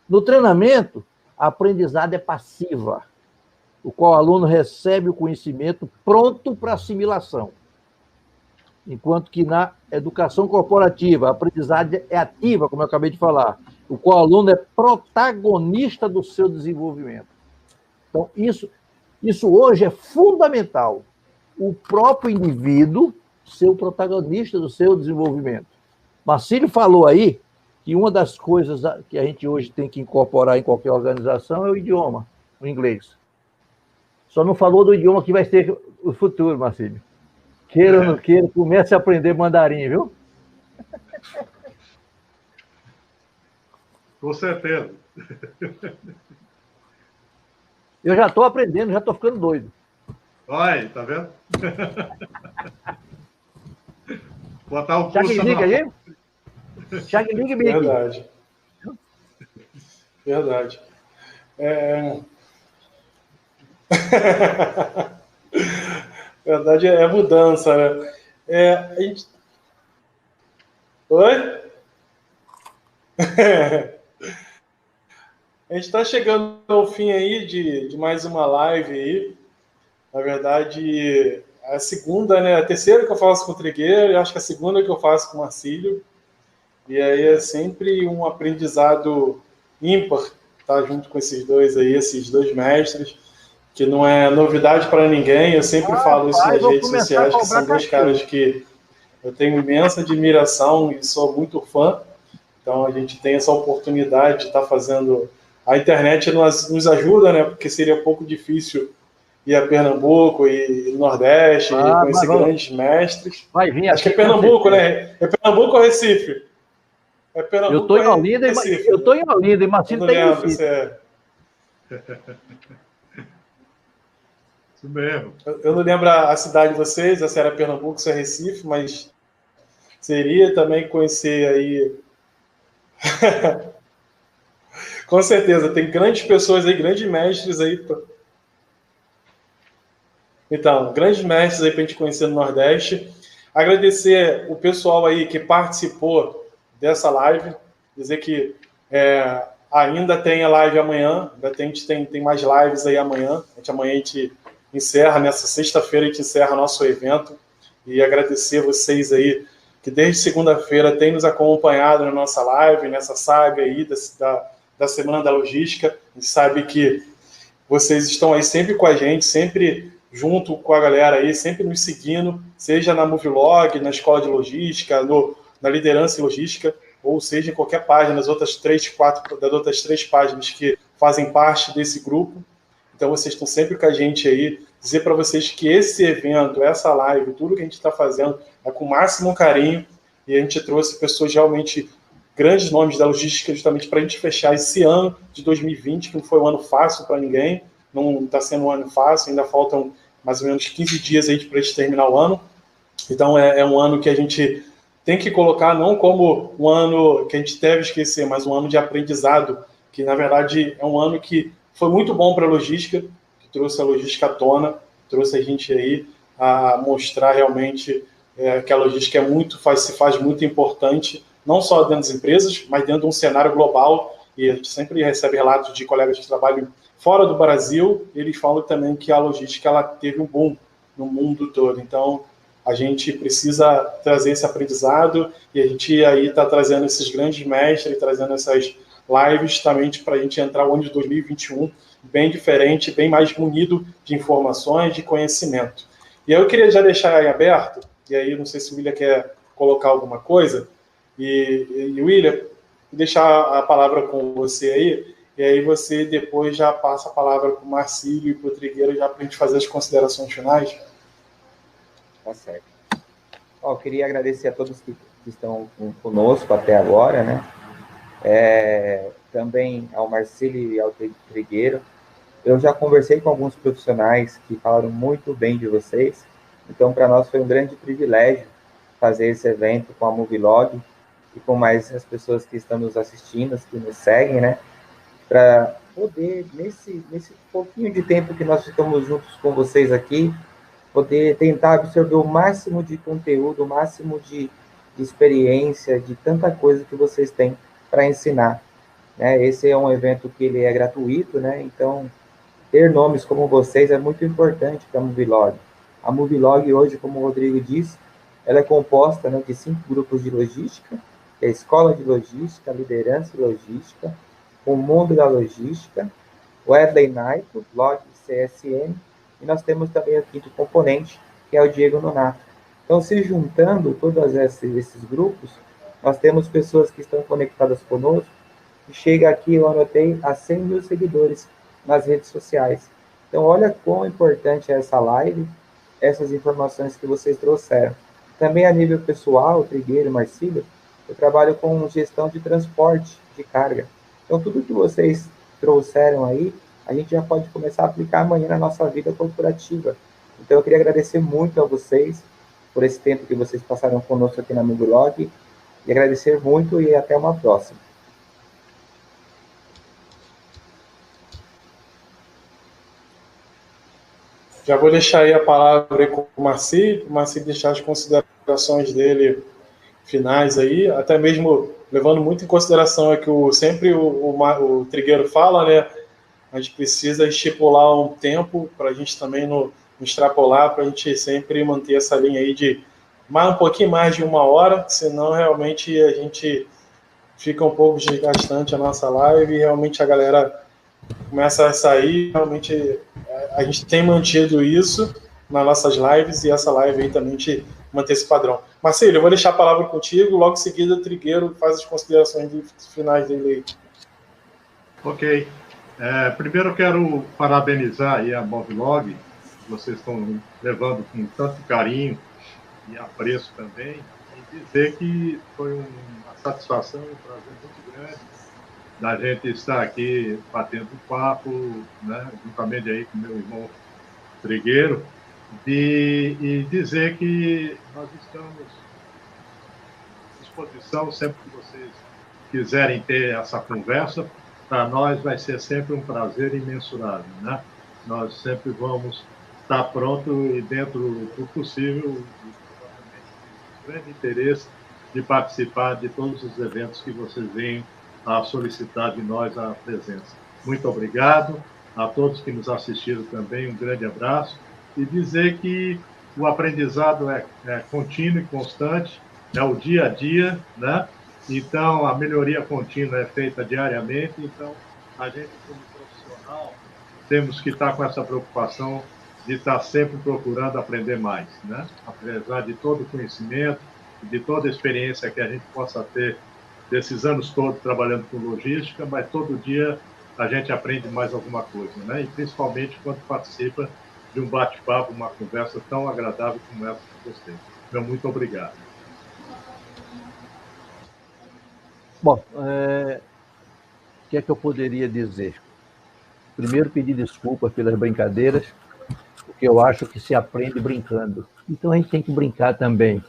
No treinamento, a aprendizagem é passiva, o qual o aluno recebe o conhecimento pronto para assimilação. Enquanto que na educação corporativa, a aprendizagem é ativa, como eu acabei de falar, o qual o aluno é protagonista do seu desenvolvimento. Então, isso hoje é fundamental. O próprio indivíduo ser o protagonista do seu desenvolvimento. Marcílio falou aí que uma das coisas que a gente hoje tem que incorporar em qualquer organização é o idioma, o inglês. Só não falou do idioma que vai ser o futuro, Marcílio. Queira ou não queira, comece a aprender mandarim, viu? Com certeza. Eu já estou aprendendo, já estou ficando doido. Olha, tá vendo? Botar o curso liga aí? Liga, Verdade. Verdade. Verdade é mudança, né? A gente... Oi? A gente está chegando ao fim aí de mais uma live aí. Na verdade, a segunda, né? A terceira que eu faço com o Trigueiro, e acho que a segunda que eu faço com o Marcílio. E aí é sempre um aprendizado ímpar estar junto com esses dois aí, esses dois mestres, que não é novidade para ninguém. Eu sempre falo isso nas redes sociais, que são dois caras que eu tenho imensa admiração e sou muito fã. Então a gente tem essa oportunidade de estar fazendo... A internet nos ajuda, né? Porque seria um pouco difícil ir a Pernambuco e Nordeste e conhecer grandes mestres. Vai vir. Acho que é Pernambuco, né? É Pernambuco ou Recife? É Pernambuco. Eu estou em Olinda e Marcílio está em Recife. Isso mesmo. Eu não lembro a cidade de vocês, se era Pernambuco, se é Recife, mas seria também conhecer aí. Com certeza, tem grandes pessoas aí, grandes mestres aí. Então, grandes mestres aí para a gente conhecer no Nordeste. Agradecer o pessoal aí que participou dessa live. Dizer que ainda tem a live amanhã, a gente tem mais lives aí amanhã. Amanhã a gente encerra, nessa sexta-feira a gente encerra nosso evento. E agradecer vocês aí que desde segunda-feira têm nos acompanhado na nossa live, nessa saga aí da Semana da Logística. A gente sabe que vocês estão aí sempre com a gente, sempre junto com a galera aí, sempre nos seguindo, seja na Movilog, na Escola de Logística, na Liderança em Logística, ou seja, em qualquer página, das outras 3 páginas que fazem parte desse grupo. Então, vocês estão sempre com a gente aí. Dizer para vocês que esse evento, essa live, tudo que a gente está fazendo é com o máximo carinho, e a gente trouxe pessoas realmente grandes nomes da logística justamente para a gente fechar esse ano de 2020, que não foi um ano fácil para ninguém, não está sendo um ano fácil, ainda faltam mais ou menos 15 dias aí para a gente terminar o ano. Então, é um ano que a gente tem que colocar não como um ano que a gente deve esquecer, mas um ano de aprendizado, que, na verdade, é um ano que foi muito bom para a logística, que trouxe a logística à tona, trouxe a gente aí a mostrar realmente que a logística se faz muito importante, não só dentro das empresas, mas dentro de um cenário global. E a gente sempre recebe relatos de colegas que trabalham fora do Brasil, eles falam também que a logística ela teve um boom no mundo todo. Então, A gente precisa trazer esse aprendizado e a gente aí está trazendo esses grandes mestres, trazendo essas lives justamente para a gente entrar o ano de 2021 bem diferente, bem mais munido de informações, de conhecimento. E aí eu queria já deixar aí aberto, e aí não sei se o William quer colocar alguma coisa, e William, deixar a palavra com você aí, e aí você depois já passa a palavra para o Marcílio e para o Trigueiro, já para a gente fazer as considerações finais. Tá certo. Eu queria agradecer a todos que estão conosco até agora, né? Também ao Marcílio e ao Trigueiro. Eu já conversei com alguns profissionais que falaram muito bem de vocês, então para nós foi um grande privilégio fazer esse evento com a Movilog e com mais as pessoas que estão nos assistindo, que nos seguem, né? Para poder, nesse pouquinho de tempo que nós ficamos juntos com vocês aqui, poder tentar absorver o máximo de conteúdo, o máximo de experiência, de tanta coisa que vocês têm para ensinar. Né? Esse é um evento que ele é gratuito, né? Então, ter nomes como vocês é muito importante para a Movilog. A Movilog hoje, como o Rodrigo disse, ela é composta, né, de 5 grupos de logística, que é a Escola de Logística, Liderança e Logística, o Mundo da Logística, o Wesley Naito, Log CSM, e nós temos também o 5º componente, que é o Diego Nonato. Então, se juntando todos esses grupos, nós temos pessoas que estão conectadas conosco, e chega aqui, eu anotei, a 100 mil seguidores nas redes sociais. Então, olha quão importante é essa live, essas informações que vocês trouxeram. Também a nível pessoal, Trigueiro e Marcílio, eu trabalho com gestão de transporte de carga. Então, tudo que vocês trouxeram aí, a gente já pode começar a aplicar amanhã na nossa vida corporativa. Então, eu queria agradecer muito a vocês por esse tempo que vocês passaram conosco aqui na Movilog, e agradecer muito e até uma próxima. Já vou deixar aí a palavra com o Marcílio deixar as considerações dele finais aí, até mesmo levando muito em consideração que sempre o Trigueiro fala, né? A gente precisa estipular um tempo para a gente também não extrapolar, para a gente sempre manter essa linha aí de um pouquinho mais de 1 hora, senão realmente a gente fica um pouco desgastante a nossa live e realmente a galera começa a sair. Realmente a gente tem mantido isso nas nossas lives e essa live aí também te manter esse padrão. Marcílio, eu vou deixar a palavra contigo, logo em seguida o Trigueiro faz as considerações finais dele aí. Ok. Primeiro eu quero parabenizar aí a Movilog, que vocês estão levando com tanto carinho e apreço também, e dizer que foi uma satisfação e um prazer muito grande da gente estar aqui batendo um papo, né, juntamente aí com meu irmão Trigueiro, e dizer que nós estamos à disposição sempre que vocês quiserem ter essa conversa. Para nós vai ser sempre um prazer imensurável, né? Nós sempre vamos estar pronto e dentro do possível, e grande interesse de participar de todos os eventos que vocês venham a solicitar de nós a presença. Muito obrigado a todos que nos assistiram também, um grande abraço, e dizer que o aprendizado é contínuo e constante, é o dia a dia, né? Então, a melhoria contínua é feita diariamente, então, a gente, como profissional, temos que estar com essa preocupação de estar sempre procurando aprender mais, né? Apesar de todo o conhecimento, de toda a experiência que a gente possa ter desses anos todos trabalhando com logística, mas todo dia a gente aprende mais alguma coisa, né? E principalmente quando participa de um bate-papo, uma conversa tão agradável como essa que vocês. Meu muito obrigado. Bom, o que é que eu poderia dizer? Primeiro, pedir desculpas pelas brincadeiras, porque eu acho que se aprende brincando. Então, a gente tem que brincar também.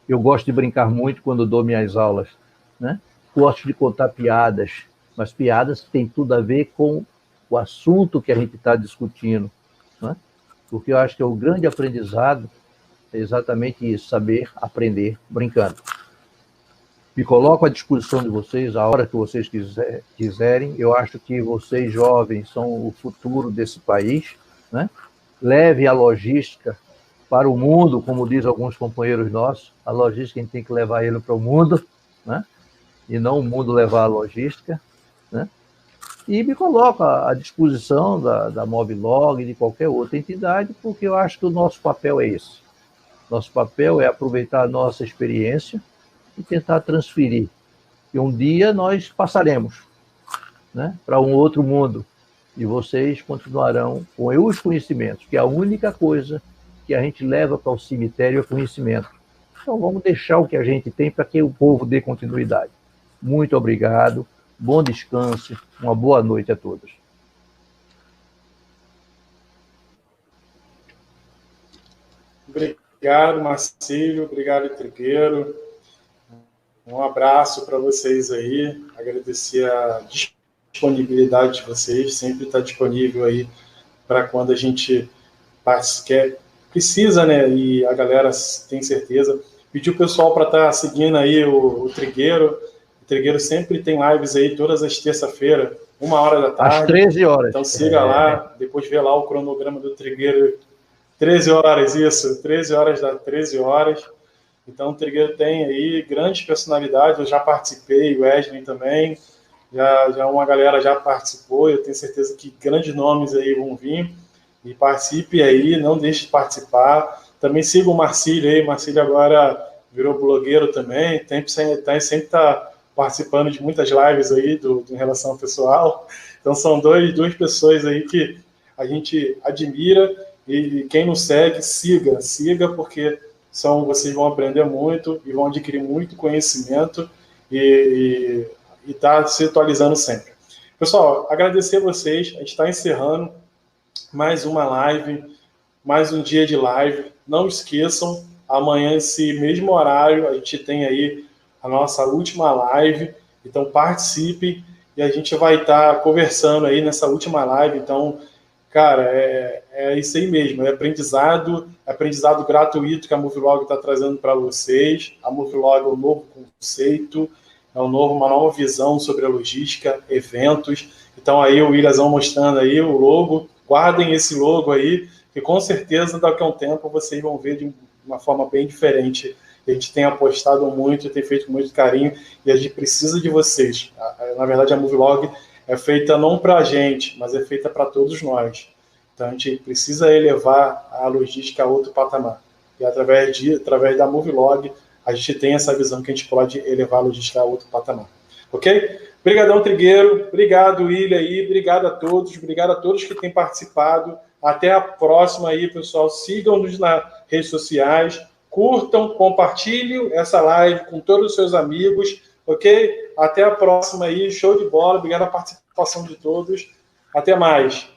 Eu gosto de brincar muito quando dou minhas aulas, né? Gosto de contar piadas, mas piadas que têm tudo a ver com o assunto que a gente está discutindo, né? Porque eu acho que o grande aprendizado é exatamente isso, saber aprender brincando. Me coloco à disposição de vocês a hora que vocês quiserem. Eu acho que vocês, jovens, são o futuro desse país, né? Leve a logística para o mundo, como diz alguns companheiros nossos, a logística a gente tem que levar ele para o mundo, né? E não o mundo levar a logística, né? E me coloco à disposição da Movilog e de qualquer outra entidade, porque eu acho que o nosso papel é esse. Nosso papel é aproveitar a nossa experiência e tentar transferir. E um dia nós passaremos, né, para um outro mundo, e vocês continuarão com os conhecimentos, que é a única coisa que a gente leva para o cemitério é conhecimento. Então vamos deixar o que a gente tem para que o povo dê continuidade. Muito obrigado, bom descanso, uma boa noite a todos. Obrigado, Marcílio, obrigado, Trigueiro. Um abraço para vocês aí, agradecer a disponibilidade de vocês, sempre está disponível aí para quando a gente precisa, né? E a galera tem certeza. Pedi o pessoal para estar seguindo aí o Trigueiro. O Trigueiro sempre tem lives aí todas as terças-feiras, 1h da tarde. Às 13 horas. Então siga lá, depois vê lá o cronograma do Trigueiro. 13 horas, isso, 13 horas. Então o Trigueiro tem aí grandes personalidades, eu já participei, o Wesley também, já uma galera já participou, eu tenho certeza que grandes nomes aí vão vir, e participe aí, não deixe de participar. Também siga o Marcílio aí, Marcílio agora virou blogueiro também, sempre está participando de muitas lives aí em relação ao pessoal. Então são duas pessoas aí que a gente admira, e quem não segue, siga, porque vocês vão aprender muito e vão adquirir muito conhecimento e tá se atualizando sempre. Pessoal, agradecer a vocês, a gente está encerrando mais uma live, mais um dia de live. Não esqueçam, amanhã, esse mesmo horário, a gente tem aí a nossa última live, então participem e a gente vai estar conversando aí nessa última live. Então, cara, é isso aí mesmo, é aprendizado gratuito que a Movilog está trazendo para vocês. A Movilog é um novo conceito, uma nova visão sobre a logística, eventos. Então aí o Williamzão mostrando aí o logo, guardem esse logo aí, que com certeza daqui a um tempo vocês vão ver de uma forma bem diferente. A gente tem apostado muito, tem feito com muito carinho, e a gente precisa de vocês. Na verdade, a Movilog é feita não para a gente, mas é feita para todos nós. Então, a gente precisa elevar a logística a outro patamar. E através da Movilog, a gente tem essa visão que a gente pode elevar a logística a outro patamar. Ok? Obrigadão, Trigueiro. Obrigado, William aí. Obrigado a todos. Obrigado a todos que têm participado. Até a próxima aí, pessoal. Sigam-nos nas redes sociais. Curtam, compartilhem essa live com todos os seus amigos. Ok? Até a próxima aí. Show de bola. Obrigado a participação de todos. Até mais.